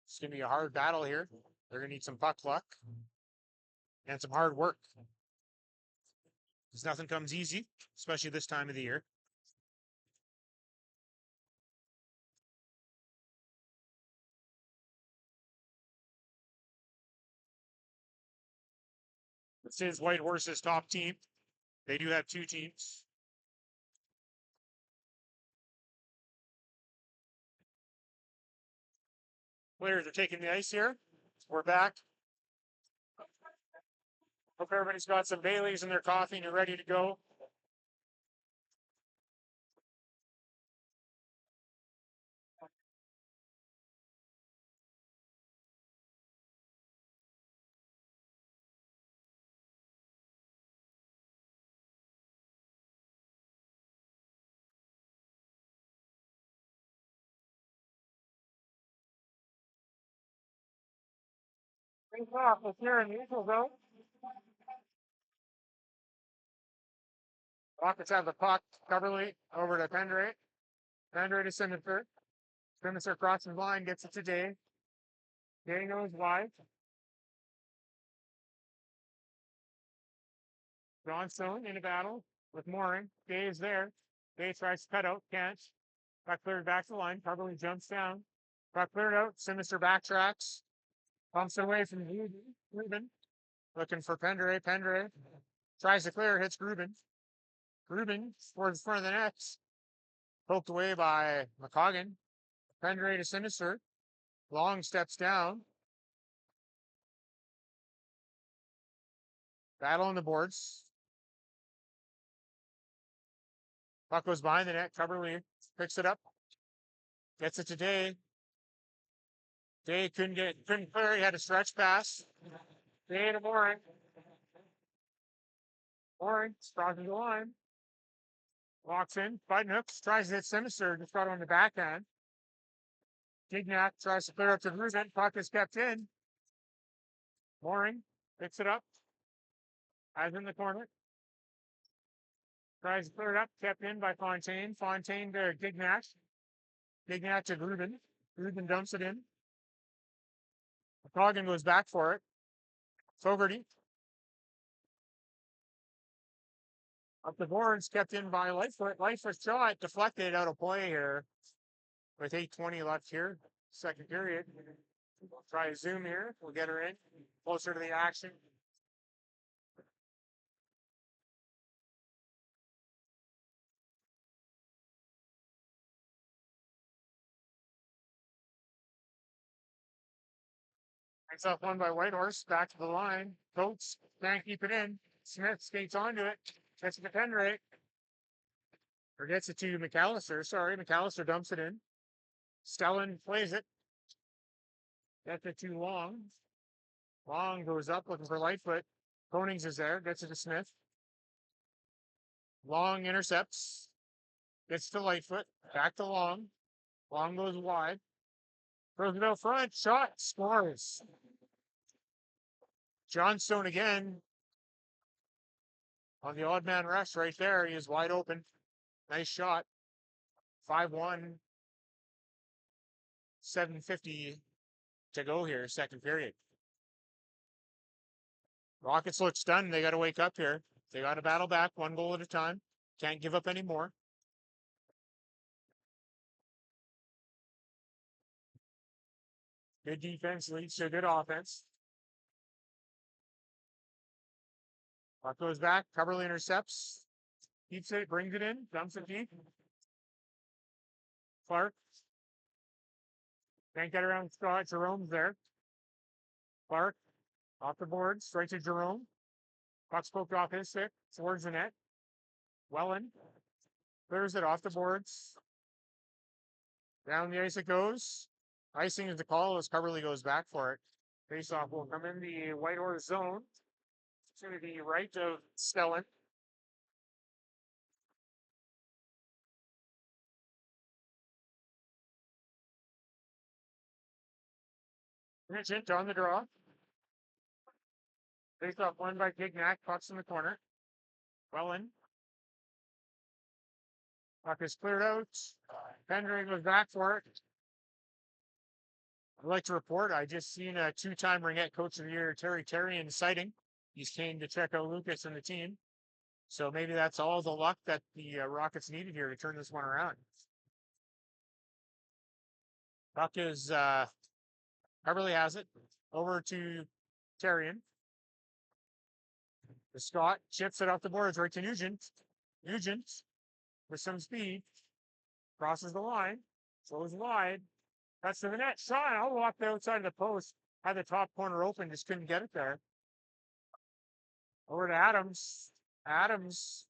[SPEAKER 1] It's going to be a hard battle here. They're going to need some puck luck and some hard work. Because nothing comes easy, especially this time of the year. This is Whitehorse's top team. They do have two teams. Players are taking the ice here. We're back. Hope everybody's got some Baileys in their coffee and you're ready to go. Face off. Let's hear in the neutral zone. Rockets have the puck. Coverly over to Pendray. Pendray to Sinister. Sinister crosses the line, gets it to Day. Day goes wide. Johnstone in a battle with Mooring. Day is there. Day tries to cut out, can't. Puck cleared back to the line. Coverly jumps down. Puck cleared out. Sinister backtracks. Pumps it away from Ruben. Looking for Pendray. Pendray tries to clear, hits Ruben. Ruben towards the front of the net. Poked away by McCoggan. Pendray to Sinister. Long steps down. Battle on the boards. Puck goes behind the net. Coverly picks it up. Gets it to Day. Day couldn't clear. He had a stretch pass. Day to Mooring. Mooring crosses the line. Walks in. Button hooks. Tries to hit Sinister. Just got on the backhand. Gignac tries to clear up to Ruben. Puck is kept in. Mooring picks it up. Eyes in the corner. Tries to clear it up. Kept in by Fontaine. Fontaine to Gignac. Gignac to Ruben. Ruben dumps it in. McCoggan goes back for it. Fogarty. Up the boards, kept in by Lightfoot. Lightfoot shot deflected out of play here. With 8:20 left here, second period. We'll try to zoom here. We'll get her in closer to the action. It's up one by Whitehorse. Back to the line. Coates can't keep it in. Smith skates onto it. Gets it to Pendray. Or gets it to McAllister. Sorry, McAllister dumps it in. Stellan plays it. Gets it too Long. Long goes up looking for Lightfoot. Konings is there, gets it to Smith. Long intercepts. Gets to Lightfoot. Back to Long. Long goes wide. Throws it out front. Shot. Scores. Johnstone again. On the odd man rush right there. He is wide open. Nice shot. 5-1. 7:50 to go here, second period. Rockets look stunned. They got to wake up here. They got to battle back one goal at a time. Can't give up any more. Good defense leads to good offense. Puck goes back. Coverly intercepts. Keeps it, brings it in, dumps it deep. Clark. Can't get around Scott. Jerome's there. Clark. Off the board. Straight to Jerome. Puck's poked off his stick. Towards the net. Welland. Clears it off the boards. Down the ice it goes. Icing is the call as Coverly goes back for it. Faceoff will come in the Whitehorse zone. To the right of Stellan. Nugent on the draw. Faceoff won by Gignac. Puck's in the corner. Welland. Puck is cleared out. Pendering goes back for it. I'd like to report, I just seen a two-time Ringette Coach of the Year, Terry Terrian, sighting. He's came to check out Lucas and the team. So maybe that's all the luck that the Rockets needed here to turn this one around. Puck is, Beverly has it. Over to Terrian. The Scott chips it off the boards right to Nugent. Nugent, with some speed, crosses the line, goes wide. That's to the net. Shot all off the outside of the post. Had the top corner open, just couldn't get it there. Over to Adams. Adams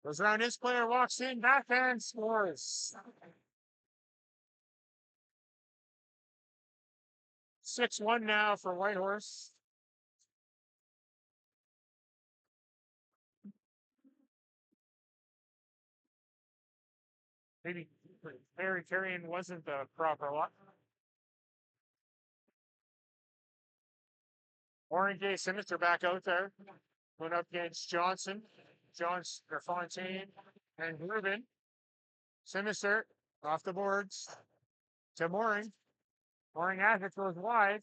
[SPEAKER 1] goes around his player, walks in, backhand, scores. 6-1 now for Whitehorse. Maybe Terry Terrian wasn't the proper lock. Orange Day Sinister back out there. Went up against Johnson, Fontaine, and Rubin. Sinister off the boards to Mooring. Mooring has it, goes wide.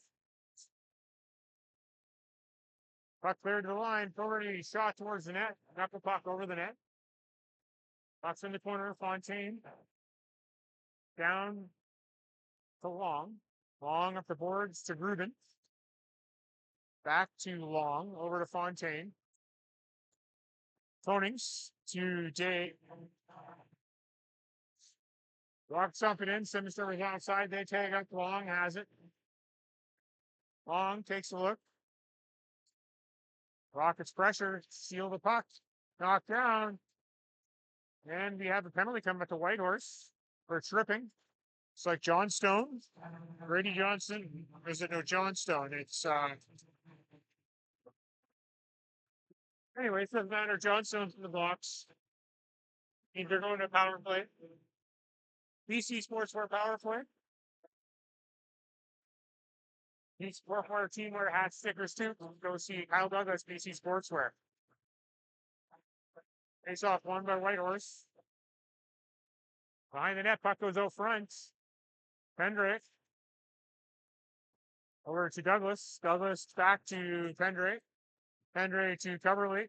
[SPEAKER 1] Puck cleared to the line. Fogarty shot towards the net. Knuckle puck over the net. Puck's in the corner. Fontaine. Down to Long. Long up the boards to Rubin. Back to Long. Over to Fontaine. Konings to Day. Rock something in. Sinister was outside. They tag up. Long has it. Long takes a look. Rockets pressure. Seal the puck. Knocked down. And we have a penalty coming up to Whitehorse for tripping. It's like Johnstone. Brady Johnson. Or is it no Johnstone? It's anyway, it doesn't matter. Johnstone's in the box. And they're going to power play. BC Sportswear power play. BC Sportswear team wear hats, stickers too. Go see Kyle Douglas, BC Sportswear. Face off won by Whitehorse. Behind the net, puck goes out front. Pendrick. Over to Douglas. Douglas back to Pendrick. Pendrick to Coverly.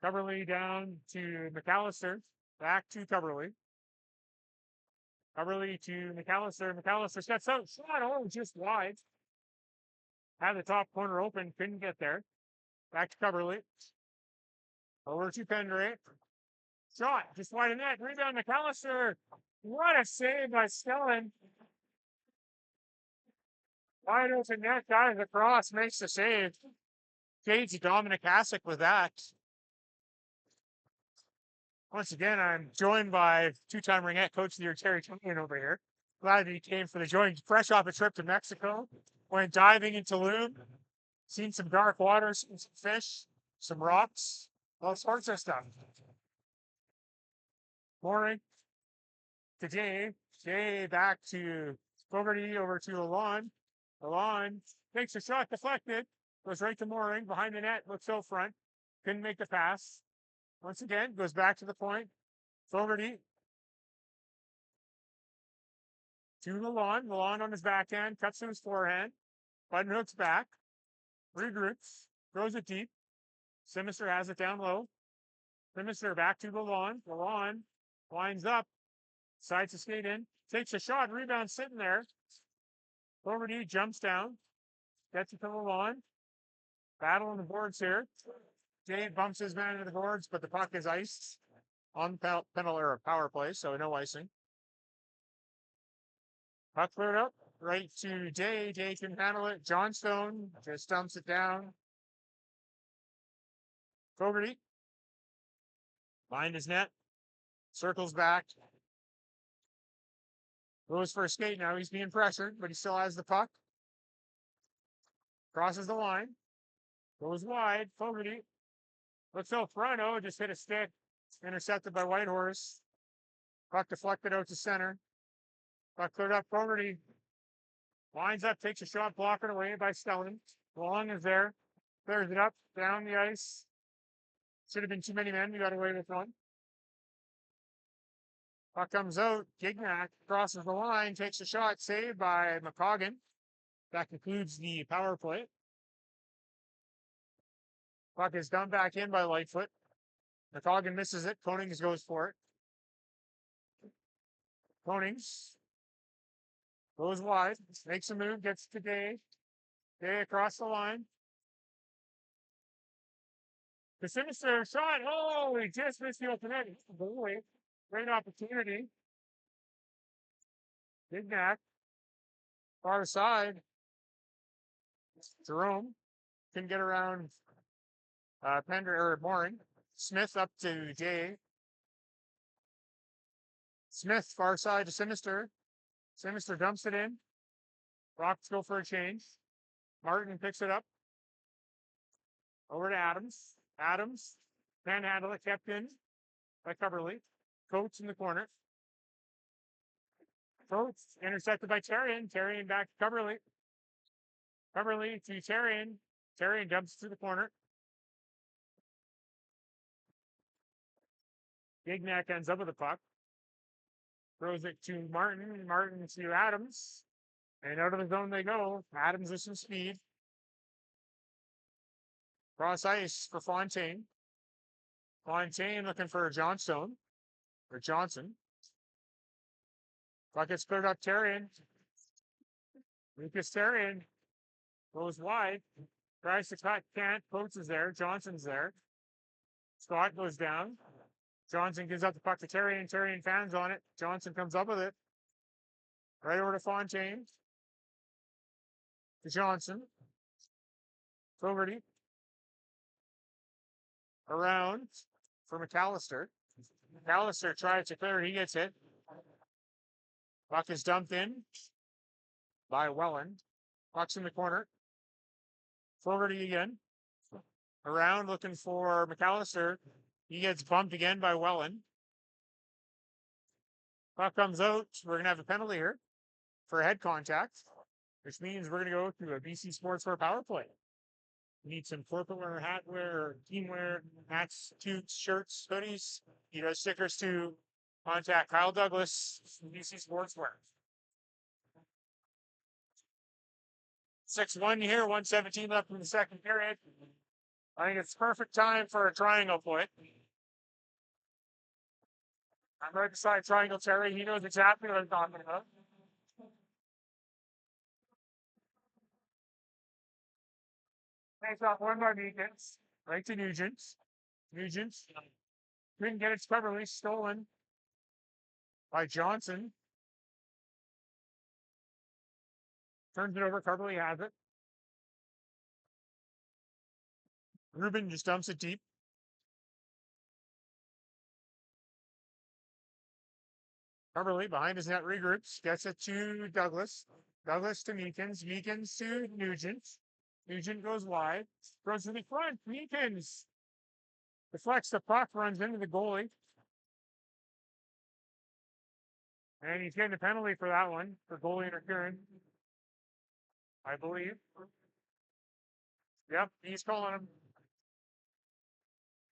[SPEAKER 1] Coverly down to McAllister. Back to Coverly. Coverly to McAllister. McAllister steps out. Shot, oh, just wide. Had the top corner open. Couldn't get there. Back to Coverly. Over to Pendrick. Shot, just wide of net. Rebound, McAllister. What a save by Stellan. Wide open net, dives across, makes the save. Fades Dominic Hasek with that. Once again, I'm joined by two-time Ringette Coach of the Year, Terry Terrian over here. Glad that he came for the joint. Fresh off a trip to Mexico. Went diving in Tulum. Seen some dark water, seen some fish, some rocks, all sorts of stuff. Morning. Today, back to Fogarty over to Alon. Alon takes a shot, deflected, goes right to Mooring, behind the net, looks out front, couldn't make the pass. Once again, goes back to the point. Fogarty to Lalon. Lalon on his backhand, cuts to his forehand. Button hooks back, regroups, throws it deep. Sinister has it down low. Sinister back to Lalon. Lalon winds up, decides to skate in, takes a shot, rebound sitting there. Fogarty jumps down, gets it to Lalon. Battle on the boards here. Dave bumps his man into the boards, but the puck is iced on penalty or power play, so no icing. Puck cleared up right to Day. Day can handle it. Johnstone just dumps it down. Fogarty behind his net, circles back. Goes for a skate now. He's being pressured, but he still has the puck. Crosses the line. Goes wide. Fogarty looks out front. Oh, just hit a stick. Intercepted by Whitehorse. Puck deflected out to center. Puck cleared up. Fogarty winds up, takes a shot, blocked away by Stelling. Long is there. Clears it up, down the ice. Should have been too many men. We got away with one. Puck comes out. Gignac crosses the line, takes a shot, saved by McCoggan. That concludes the power play. Puck is dumped back in by Lightfoot. McCoggan misses it. Konings goes for it. Konings goes wide, makes a move, gets to Day. Day across the line. The Sinister shot. Oh, he just missed the opening. Great opportunity. Gignac. Far side. Jerome can get around Pender or Mooring. Smith up to Day. Smith far side to Sinister. Sinister dumps it in. Rocks go for a change. Martin picks it up. Over to Adams. Adams can handle it, kept in by Coverley. Coates in the corner. Coates intercepted by Terrian. Terrian back to Coverley. Coverley to Terrian. Terrian dumps to the corner. Gignac ends up with the puck. Throws it to Martin. Martin to Adams. And out of the zone they go. Adams with some speed. Cross ice for Fontaine. Fontaine looking for Johnstone. Or Johnson. Puck gets cleared up Terrian. Lucas Terrian goes wide. Tries to cut, can't. Coates is there. Johnson's there. Scott goes down. Johnson gives up the puck to Terrian. Terrian fans on it. Johnson comes up with it. Right over to Fontaine. To Johnson. Fogarty. Around for McAllister. McAllister tries to clear. He gets hit. Puck is dumped in by Welland. Puck's in the corner. Fogarty again. Around looking for McAllister. He gets bumped again by Welland. Puck comes out. We're going to have a penalty here for head contact, which means we're going to go to a BC Sportswear power play. We need some corporate wear, hat wear, team wear, hats, tubes, shirts, hoodies. You know, stickers to contact Kyle Douglas from BC Sportswear. 6-1 here, 1:17 left in the second period. I think it's perfect time for a triangle play. I'm right beside Triangle Terry. He knows exactly what I'm talking about. Thanks off one more Meekins. Right to Nugent. Nugent. Couldn't get it cleverly. Stolen by Johnson. Turns it over. Coverley has it. Ruben just dumps it deep. Coverley behind his net regroups. Gets it to Douglas. Douglas to Meekins. Meekins to Nugent. Nugent goes wide. Throws to the front. Meekins deflects the puck, runs into the goalie. And he's getting a penalty for that one, for goalie interference, I believe. Yep, he's calling him.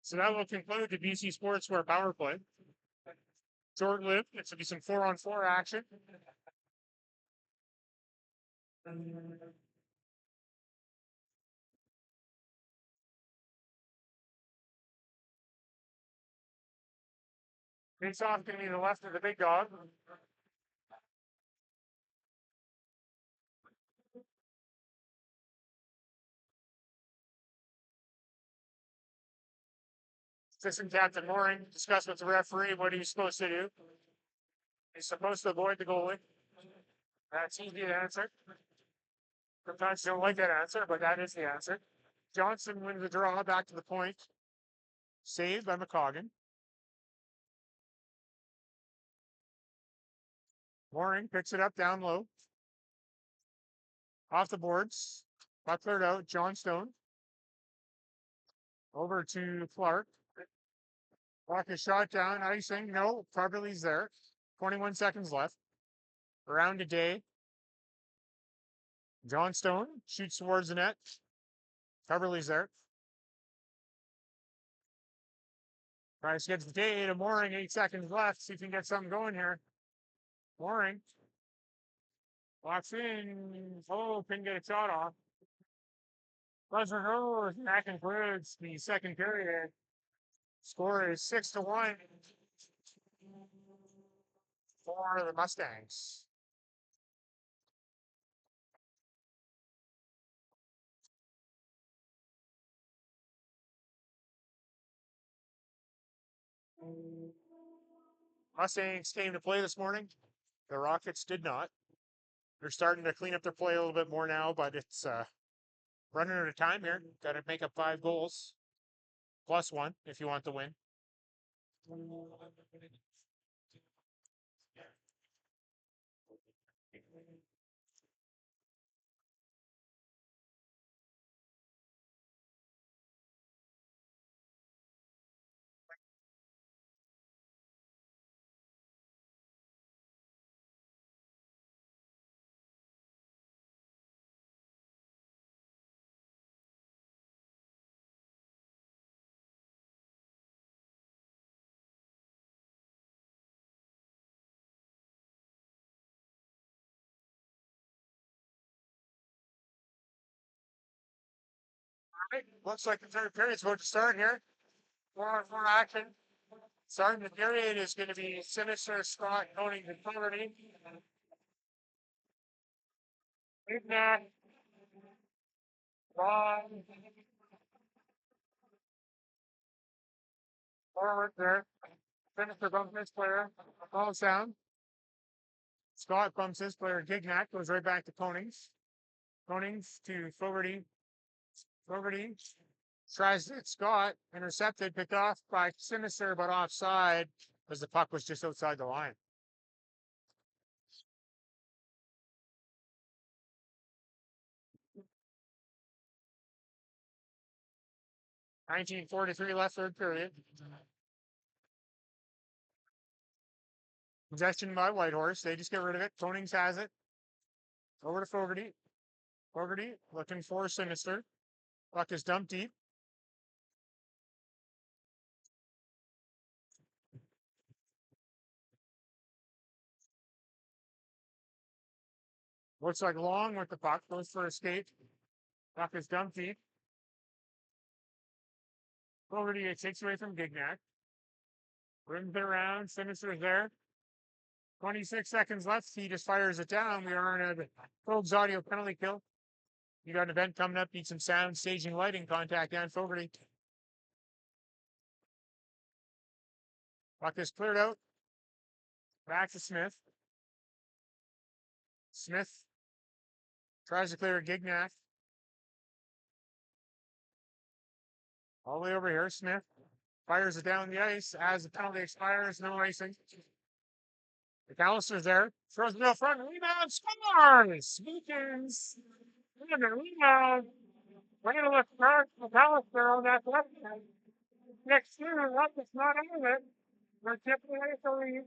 [SPEAKER 1] So that will conclude the BC Sportswear power play. Short-lived. It's going to be some 4-on-4 action. Face off going to be the left of the big dog. Assistant Captain Mooring discussed with the referee what he's supposed to do. He's supposed to avoid the goalie. That's easy to answer. Sometimes you don't like that answer, but that is the answer. Johnson wins the draw back to the point. Saved by McCoggan. Mooring picks it up down low. Off the boards. Puck cleared out. Johnstone. Over to Clark. Puck is shot down. Icing. No. Carberly's there. 21 seconds left. Around a day. Johnstone shoots towards the net. Carberly's there. Price gets the day to Mooring. 8 seconds left. See if he can get something going here. Mooring. Walks in. Oh, couldn't get a shot off. Buzzer goes. That concludes the second period. Score is 6-1 for the Mustangs. Mustangs came to play this morning. The Rockets did not. They're starting to clean up their play a little bit more now, but it's running out of time here. Got to make up 5 goals. +1 if you want the win. Right. Looks like the third period's about to start here. 4-on-4 action. Starting the period is going to be Sinister, Scott, Koenig, and Fogarty. Ignac, Ron, forward there. Sinister bumps his player. Ball down. Scott bumps his player. Gignac goes right back to Konings. Konings to Fogarty. Fogarty tries to hit Scott. Intercepted, picked off by Sinister, but offside as the puck was just outside the line. .1943 left third period. Possession by Whitehorse. They just get rid of it. Konings has it. Over to Fogarty. Fogarty looking for Sinister. Puck is dumped deep. Looks like Long with the puck. Goes for a skate. Puck is dumped deep. Fogarty it takes away from Gignac. Rims it around. Sinister's there. 26 seconds left. He just fires it down. We are in a Fogs audio penalty kill. You got an event coming up. Need some sound, staging, lighting. Contact Dan Fogarty. Puck is cleared out. Back to Smith. Smith tries to clear Gignac. All the way over here. Smith fires it down the ice as the penalty expires. No icing. McAllister's there. Throws it up front. Rebound. Scores! Weekends. And a rebound. We're gonna look first McAllister on that left side. Next year, what is not out of it. We're tipping away the lead.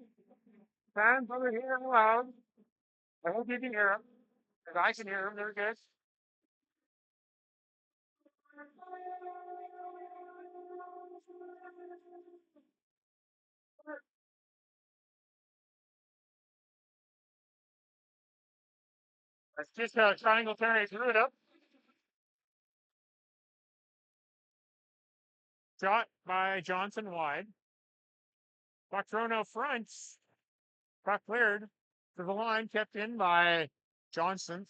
[SPEAKER 1] Fans over here loud. I hope you can hear them. Because I can hear them, they're good. That's just a triangle Terry's root up. Shot by Johnson wide. Puck thrown out front. Puck cleared to the line, kept in by John Stone.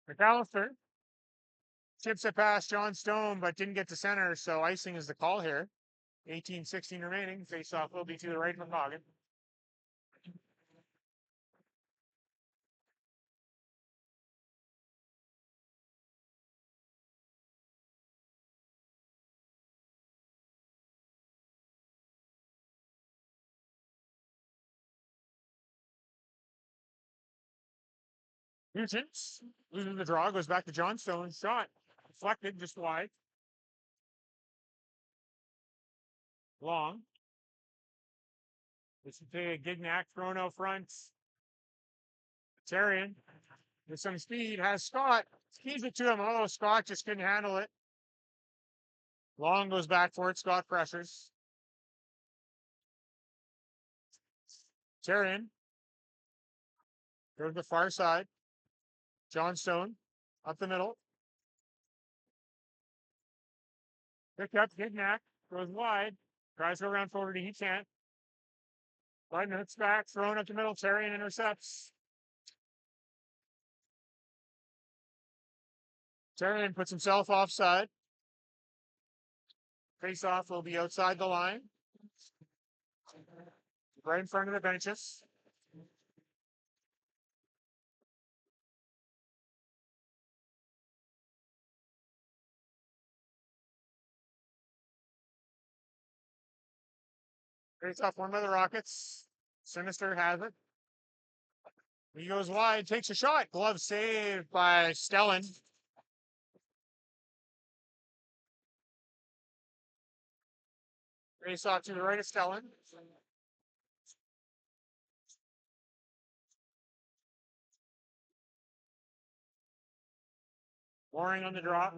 [SPEAKER 1] McAllister chips it past John Stone, but didn't get to center, so icing is the call here. 18-16 remaining. Face-off will be to the right of McCoggin. Nugent losing the draw, goes back to Johnstone. Shot deflected just wide. Long. This is a Gignac thrown out front. Terrian with some speed has Scott. Skis it to him. Oh, Scott just couldn't handle it. Long goes back for it. Scott pressures. Terrian goes to the far side. Johnstone up the middle. Picked up Gignac. Goes wide. Tries to go around forward. He can't. Biden hooks back. Thrown up the middle. Terrian intercepts. Terrian puts himself offside. Face-off will be outside the line. Right in front of the benches. Face-off one by the Rockets. Sinister has it. He goes wide, takes a shot. Glove saved by Stellan. Face-off to the right of Stellan. Mooring on the drop.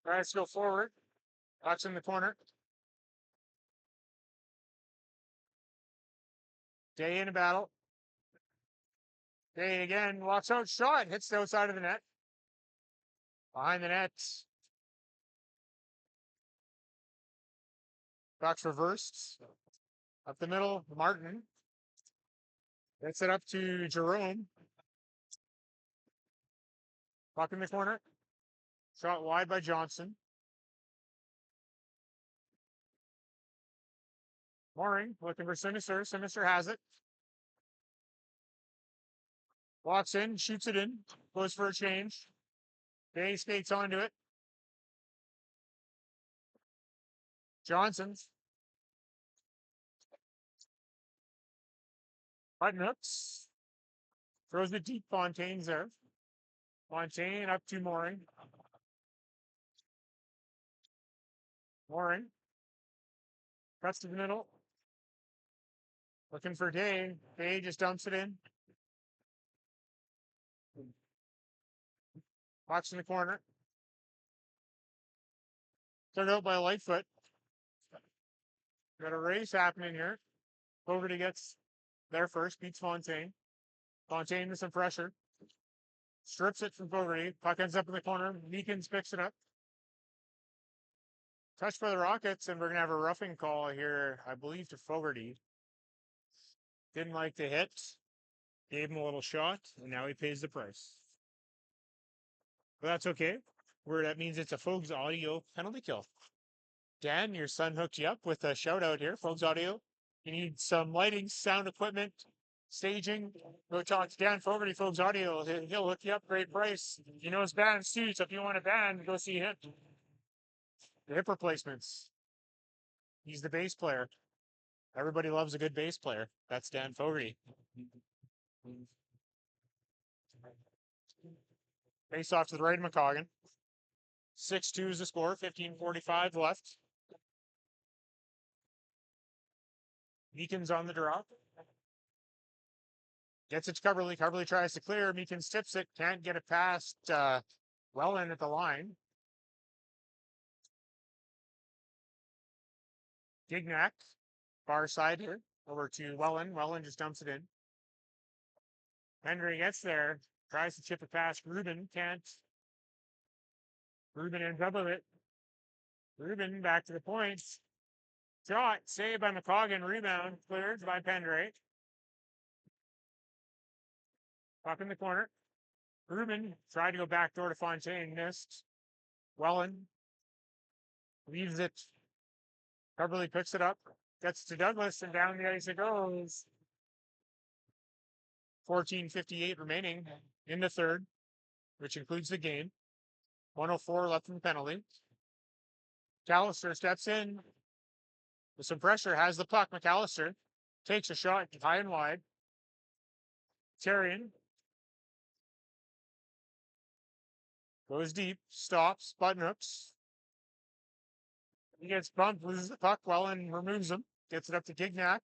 [SPEAKER 1] Tries to go forward. Puck's in the corner. Day in a battle. Day again. Walks out. Shot. Hits the outside of the net. Behind the net. Puck's reversed. Up the middle. Martin. Gets it up to Jerome. Puck in the corner. Shot wide by Johnson. Mooring looking for Sinister. Sinister has it. Walks in, shoots it in, goes for a change. Day skates onto it. Johnson's. Button hooks. Throws the deep. Fontaine's there. Fontaine up to Mooring. Mooring. Cuts to the middle. Looking for Day. Day just dumps it in. Puck's in the corner. Took out by Lightfoot. Got a race happening here. Fogarty gets there first, beats Fontaine. Fontaine with some pressure. Strips it from Fogarty. Puck ends up in the corner. Meekins picks it up. Touched by the Rockets, and we're going to have a roughing call here, I believe, to Fogarty. Didn't like the hit. Gave him a little shot, and now he pays the price. But that's okay. That means it's a Fogs Audio penalty kill. Dan, your son hooked you up with a shout out here, Fogs Audio. You need some lighting, sound equipment, staging. Go talk to Dan Fogarty, Fogs Audio. He'll hook you up, great price. He knows bands too, so if you want a band, go see him. The hip replacements. He's the bass player. Everybody loves a good bass player. That's Dan Fogarty. Face off to the right of McCoggan. 6-2 is the score, 15:45 left. Meekins on the drop. Gets it to Coverly. Coverly tries to clear. Meekins tips it. Can't get it past Welland at the line. Gignac, far side here. Over to Welland. Welland just dumps it in. Henry gets there. Tries to chip it past Rubin. Can't. Rubin ends up with it. Rubin back to the points. Shot. Saved by McCoggan. Rebound. Cleared by Pendray. Puck in the corner. Rubin tried to go backdoor to Fontaine. Missed. Welland leaves it. Coverly picks it up. Gets to Douglas and down the ice it goes. 14:58 remaining in the third, which includes the game. 1:04 left in the penalty. McAllister steps in with some pressure, has the puck. McAllister takes a shot high and wide. Terrian goes deep, stops, button hooks. He gets bumped, loses the puck. Welland removes him, gets it up to Gignac,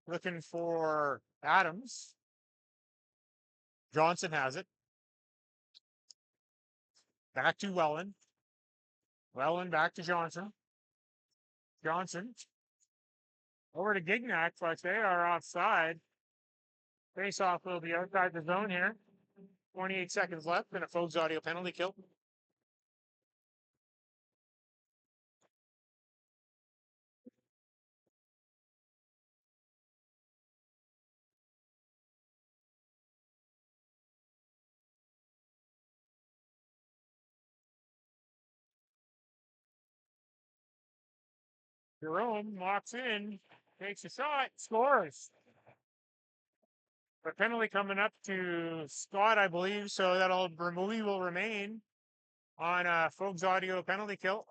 [SPEAKER 1] looking for Adams. Johnson has it. Back to Welland. Welland back to Johnson. Johnson over to Gignac, but they are offside. Face-off will be outside the zone here. 28 seconds left and a Fogs audio penalty kill. Jerome walks in, takes a shot, scores. But penalty coming up to Scott, I believe, so that'll will remain on Fogs audio penalty kill.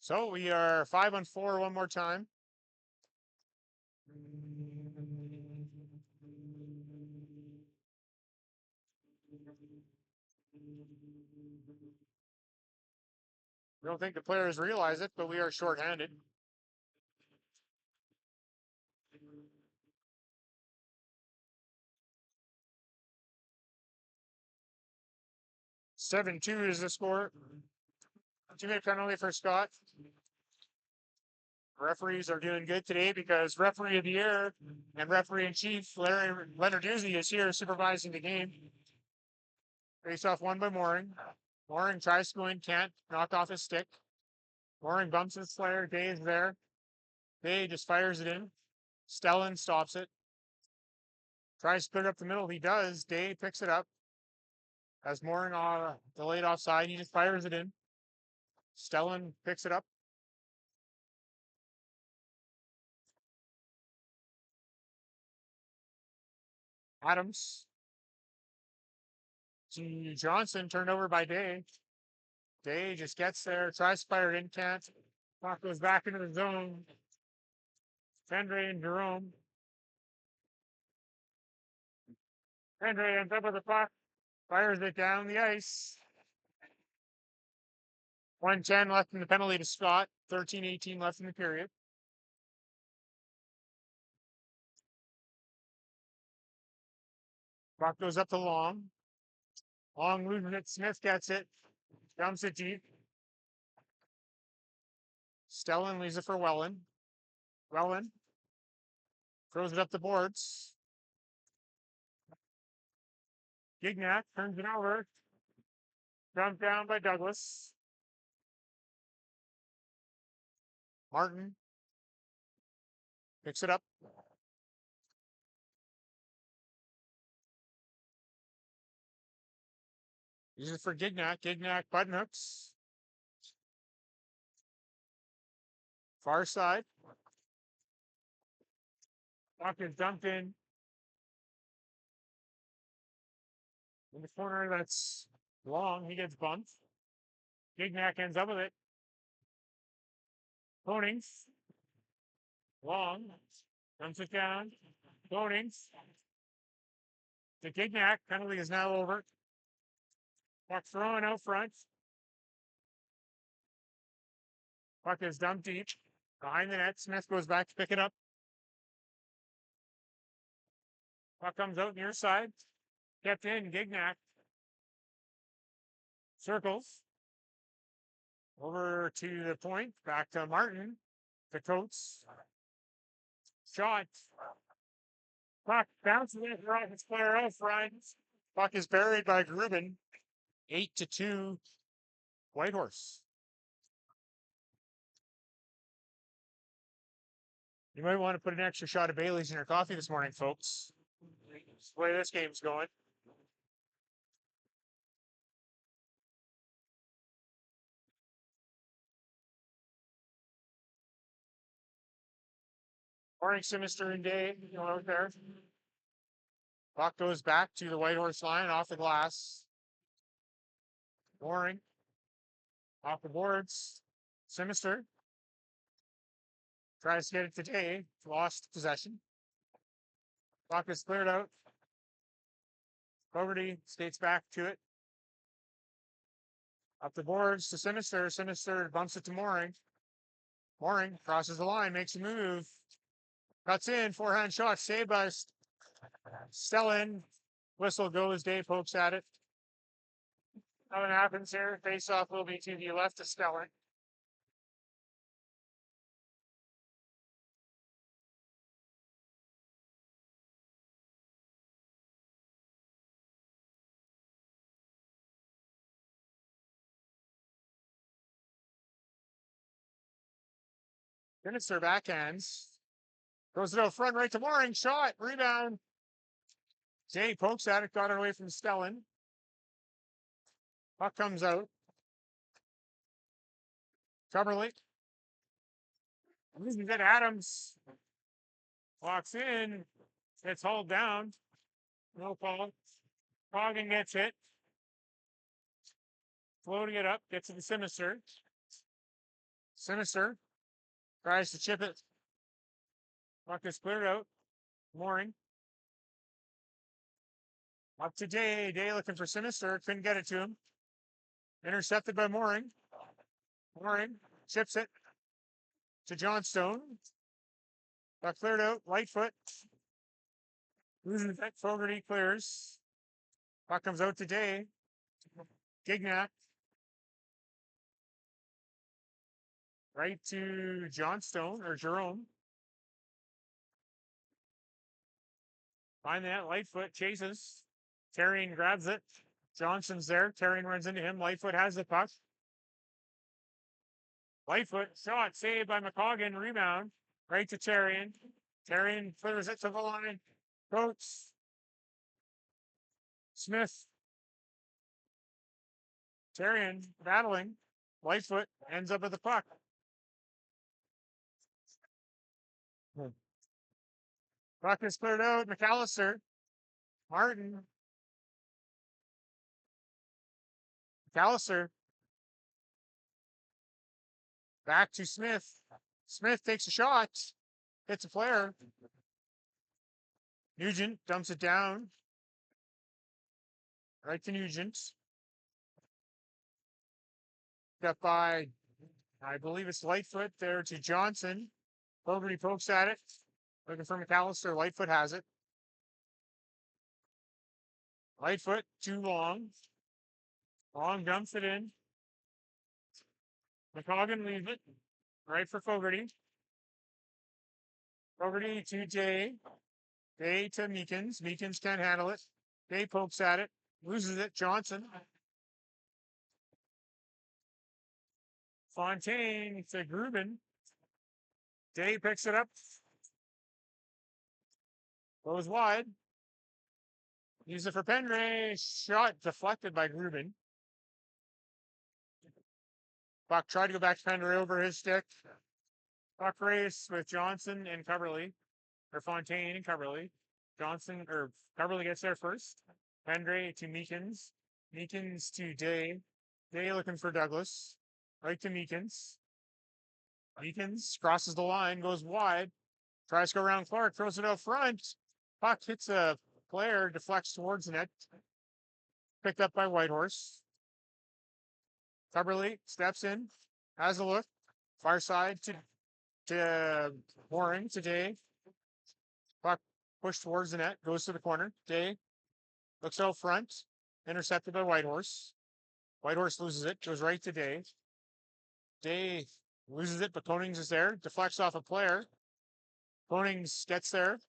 [SPEAKER 1] So we are 5-on-4 one more time. I don't think the players realize it, but we are shorthanded. Seven-2 is the score. 2-minute penalty for Scott. Referees are doing good today because referee of the year and referee in chief Larry Leonarduzzi is here supervising the game. Face off one by Mooring. Mooring tries to go in, can't knock off his stick. Mooring bumps his player. Day is there. Day just fires it in. Stellan stops it. Tries to put it up the middle. He does. Day picks it up. As Mooring delayed offside, he just fires it in. Stellan picks it up. Adams to Johnson, turned over by Day. Day just gets there, tries to fire it in, can't. Puck goes back into the zone. Pendray and Jerome. Pendray ends up with the puck, fires it down the ice. 1:10 left in the penalty to Scott. 13:18 left in the period. Puck goes up to Long. Long loses it. Smith gets it. Dumps it deep. Stellan leaves it for Welland. Welland throws it up the boards. Gignac turns it over. Dumped down by Douglas. Martin picks it up. Uses it for Gignac. Gignac button hooks. Far side. Puck is dumped in the corner. That's Long. He gets bumped. Gignac ends up with it. Konings. Long. Dumps it down. Konings. The Gignac penalty is now over. Puck thrown out front. Puck is dumped deep. Behind the net. Smith goes back to pick it up. Puck comes out near side. Kept in. Gignac. Circles. Over to the point. Back to Martin. The Coates. Shot. Puck bounces it right. It's player out front. Puck is buried by Grubin. 8-2. Whitehorse. You might want to put an extra shot of Bailey's in your coffee this morning, folks. That's the way this game's going. Morning, Sinister and Day, out there. Puck goes back to the Whitehorse line off the glass. Mooring. Off the boards. Sinister. Tries to get it to Day. Lost possession. Puck is cleared out. Fogarty skates back to it. Up the boards to Sinister. Sinister bumps it to Mooring. Mooring crosses the line, makes a move. Cuts in, forehand shot, saved by Stellan. Whistle goes, Day pokes at it. Nothing happens here. Face off will be to the left of Stellan. Sinister backhands. Throws it out front right to Mooring. Shot. Rebound. Day pokes at it. Got it away from Stellan. Puck comes out. Coverly. Losing it. Adams. Walks in. Gets hauled down. No call. Coggin gets hit. Floating it up. Gets to the Sinister. Sinister. Tries to chip it. Puck is cleared out. Mooring. Up to Day. Day looking for Sinister. Couldn't get it to him. Intercepted by Mooring. Mooring chips it to Johnstone. Got cleared out. Lightfoot. Losing it. Fogarty clears. Puck comes out to Day. Gignac. Right to Johnstone or Jerome. Find that. Lightfoot chases. Terrian grabs it. Johnson's there. Terrian runs into him. Lightfoot has the puck. Lightfoot shot saved by McCoggin. Rebound. Right to Terrian. Terrian clears it to the line. Coates. Smith. Terrian battling. Lightfoot ends up at the puck. Puck is cleared out. McAllister. Martin. McAllister. Back to Smith. Smith takes a shot. Hits a player. Nugent dumps it down. Right to Nugent. Got by, I believe it's Lightfoot there to Johnson. Fogarty pokes at it. Looking for McAllister. Lightfoot has it. Lightfoot, too long. Long dumps it in. McCoggin leaves it. Right for Fogarty. Fogarty to Day. Day to Meekins. Meekins can't handle it. Day pokes at it. Loses it. Johnson. Fontaine to Grubin. Day picks it up. Goes wide. Use it for Pendray. Shot deflected by Grubin. Buck tried to go back to Pendray over his stick. Buck race with Johnson and Coverly. Or Fontaine and Coverly. Johnson or Coverly gets there first. Pendray to Meekins. Meekins to Day. Day looking for Douglas. Right to Meekins. Meekins crosses the line, goes wide. Tries to go around Clark, throws it out front. Puck hits a player, deflects towards the net. Picked up by Whitehorse. Coverly steps in, has a look. Far side to Mooring today. Puck pushed towards the net, goes to the corner. Day looks out front, intercepted by Whitehorse. Whitehorse loses it, goes right to Day. Day loses it, but Konings is there, deflects off a player. Konings gets there.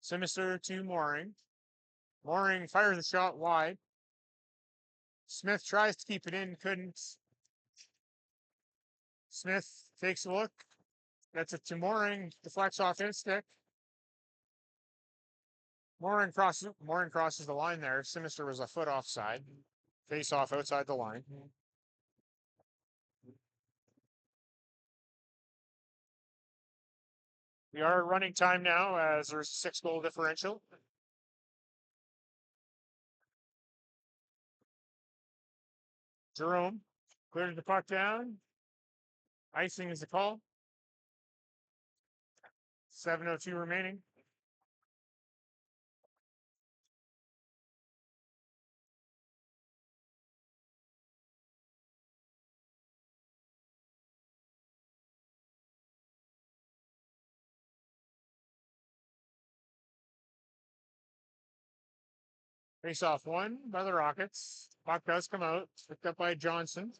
[SPEAKER 1] Sinister to Mooring. Mooring fires a shot wide. Smith tries to keep it in, couldn't. Smith takes a look, gets it to Mooring, deflects off his stick. Mooring crosses the line there. Sinister was a foot offside. Face off outside the line. We are running time now as there's a 6-goal differential. Jerome cleared the puck down. Icing is the call. 7:02 remaining. Face off one by the Rockets. Puck does come out. Picked up by Johnson.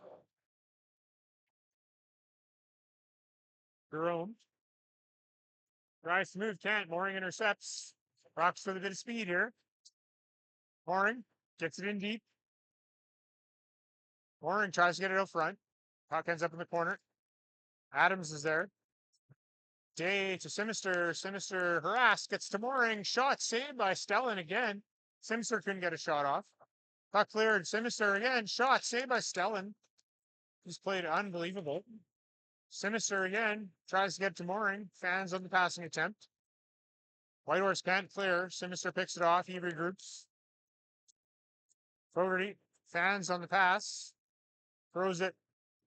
[SPEAKER 1] Jerome tries to move, can't. Mooring intercepts. Rocks with a bit of speed here. Mooring gets it in deep. Mooring tries to get it out front. Puck ends up in the corner. Adams is there. Day to Sinister. Sinister harassed. Gets to Mooring. Shot saved by Stellan again. Sinister couldn't get a shot off. Puck cleared. Sinister again. Shot saved by Stellan. He's played unbelievable. Sinister again. Tries to get to Mooring. Fans on the passing attempt. Whitehorse can't clear. Sinister picks it off. He regroups. Fogarty. Fans on the pass. Throws it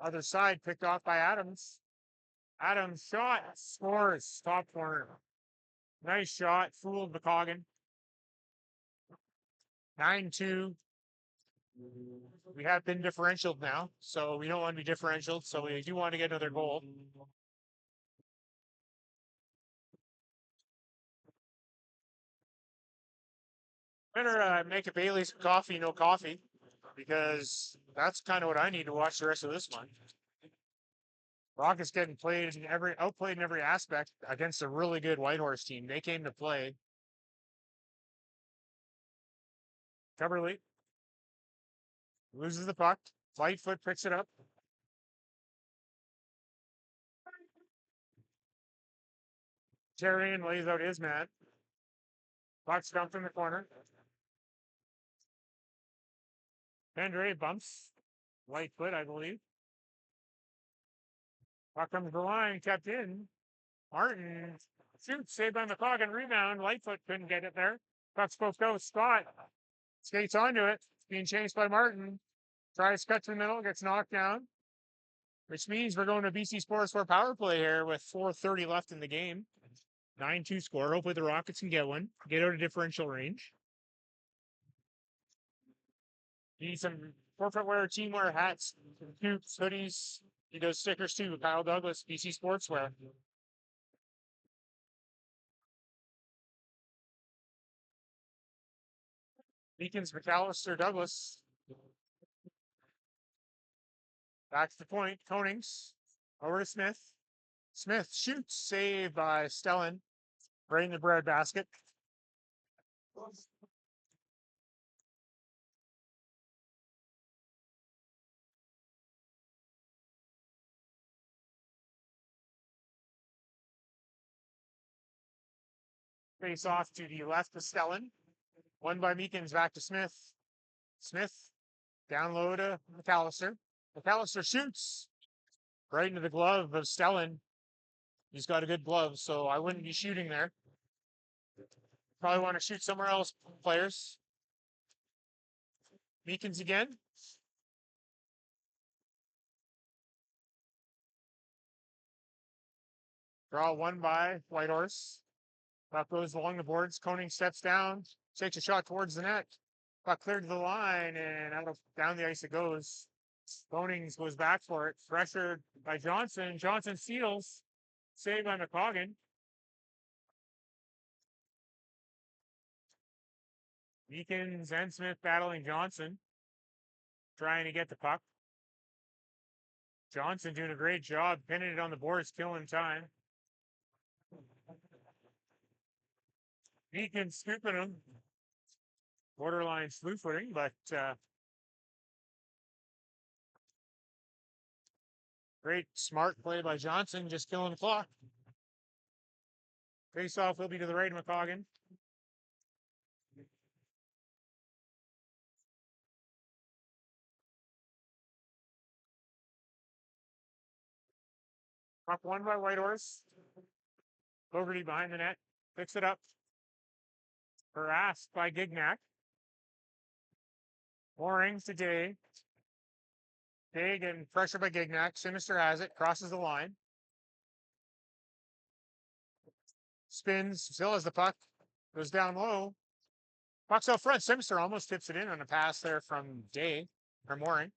[SPEAKER 1] other side. Picked off by Adams. Adams shot. Scores. Top corner. Nice shot. Fooled McCoggan. 9-2. We have been differentialed now, so we don't want to be differentialed, so we do want to get another goal. Better make a Bailey's coffee, no coffee, because that's kind of what I need to watch the rest of this one. Rockets getting outplayed in every aspect against a really good Whitehorse team. They came to play. Coverly loses the puck. Lightfoot picks it up. Terrian lays out his man. Puck's dumped in the corner. Andre bumps. Lightfoot, I believe. Puck comes to the line, kept in. Martin shoots, saved by McCoggan, rebound. Lightfoot couldn't get it there. Puck's supposed to go. Scott skates onto it. It's being chased by Martin. Tries to cut to the middle, gets knocked down. Which means we're going to BC Sports for power play here with 4:30 left in the game. 9-2 score. Hopefully the Rockets can get one. Get out of differential range. Need some corporate wear, team wear hats, coops, hoodies. Need those stickers too. Kyle Douglas, BC Sportswear. Beacons, McAllister, Douglas. Back to the point. Konings. Over to Smith. Smith shoots. Saved by Stellan. Right in the bread basket. Face off to the left to Stellan. One by Meekins, back to Smith. Smith, down low to McAllister. McAllister shoots right into the glove of Stellan. He's got a good glove, so I wouldn't be shooting there. Probably want to shoot somewhere else, players. Meekins again. Draw one by Whitehorse. Puck goes along the boards. Koning steps down, takes a shot towards the net. Puck cleared to the line, and down the ice it goes. Konings goes back for it. Pressured by Johnson. Johnson steals. Saved by McCoggan. Meekins and Smith battling Johnson. Trying to get the puck. Johnson doing a great job. Pinning it on the boards, killing time. Meekins scooping him. Borderline slew footing, but great smart play by Johnson, just killing the clock. Face off will be to the right of McCoggan. Puck won by Whitehorse. Fogarty behind the net. Picks it up. Harassed by Gignac. Moorings to Day. Day getting pressure by Gignac. Sinister has it. Crosses the line. Spins. Still has the puck. Goes down low. Puck's out front. Sinister almost tips it in on a pass there from Day. Or Mooring.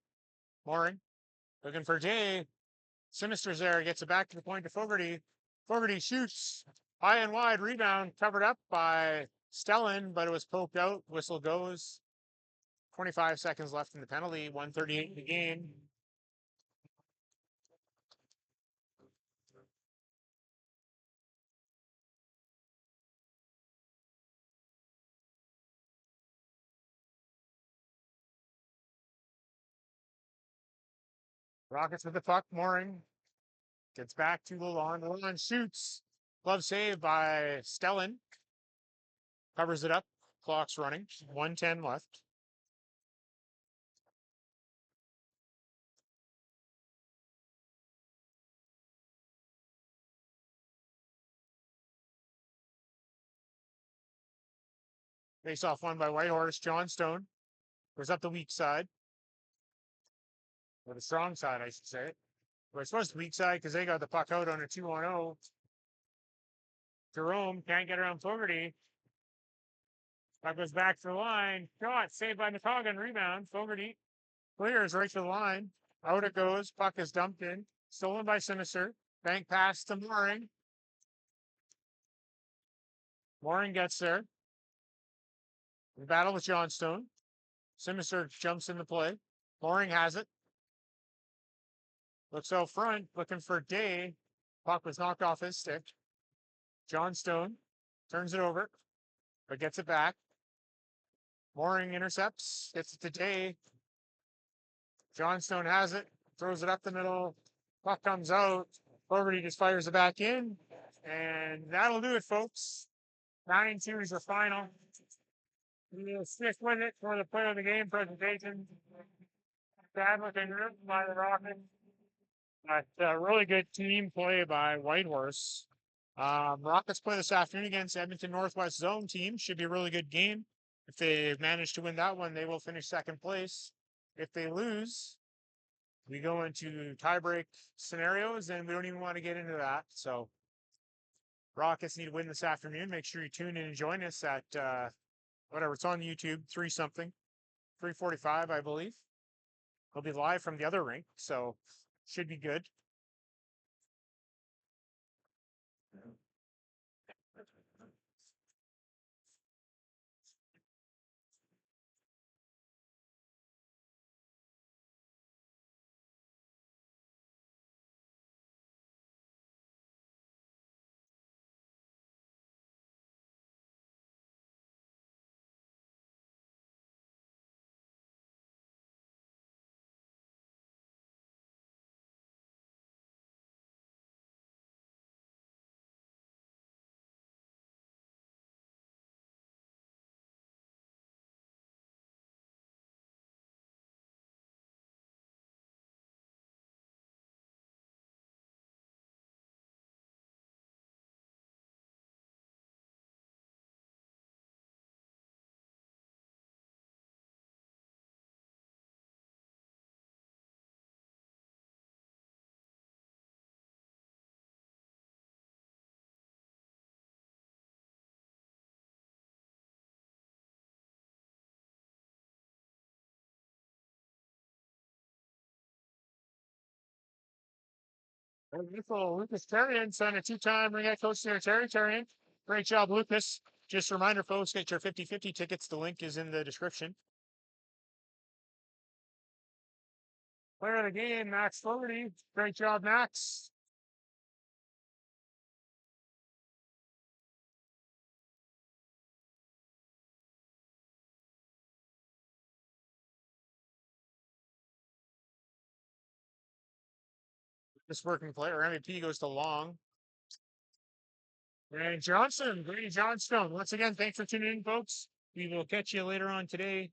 [SPEAKER 1] Mooring. Looking for Day. Sinister's there. Gets it back to the point to Fogarty. Fogarty shoots. High and wide. Rebound. Covered up by Stellan, but it was poked out. Whistle goes. 25 seconds left in the penalty. 1:38 in the game. Rockets with the puck. Mooring gets back to Lalonde. Lalonde shoots. Glove save by Stellan. Covers it up. Clock's running. 1:10 left. Face off won by Whitehorse. Johnstone goes up the weak side. Or the strong side, I should say. But it's supposed to be weak side because they got the puck out on a 2-on-0. Jerome can't get around Fogarty. Puck goes back to the line. Shot saved by McCoggan. Rebound. Fogarty clears right to the line. Out it goes. Puck is dumped in. Stolen by Sinister. Bank pass to Mooring. Mooring gets there. In battle with Johnstone. Sinister jumps into play. Mooring has it. Looks out front. Looking for Day. Puck was knocked off his stick. Johnstone turns it over, but gets it back. Mooring intercepts. Gets it to Day. Johnstone has it. Throws it up the middle. Puck comes out. Fogarty just fires it back in. And that'll do it, folks. 9-2 is the final. We'll stick with it for the player of the game presentation. Bad looking root by the Rockets. But really good team play by Whitehorse. Rockets play this afternoon against Edmonton Northwest Zone team. Should be a really good game. If they manage to win that one, they will finish second place. If they lose, we go into tiebreak scenarios, and we don't even want to get into that. So Rockets need to win this afternoon. Make sure you tune in and join us at whatever. It's on YouTube, 3:45, I believe. We'll be live from the other rink, so should be good. Beautiful Lucas Terrian, son of two-time ring head coach there, Terry Terrian. Great job, Lucas. Just a reminder, folks, get your 50-50 tickets. The link is in the description. Player of the game, Max Fogarty. Great job, Max. This working player, MVP goes to Long. And Johnson, Grady Johnstone. Once again, thanks for tuning in, folks. We will catch you later on today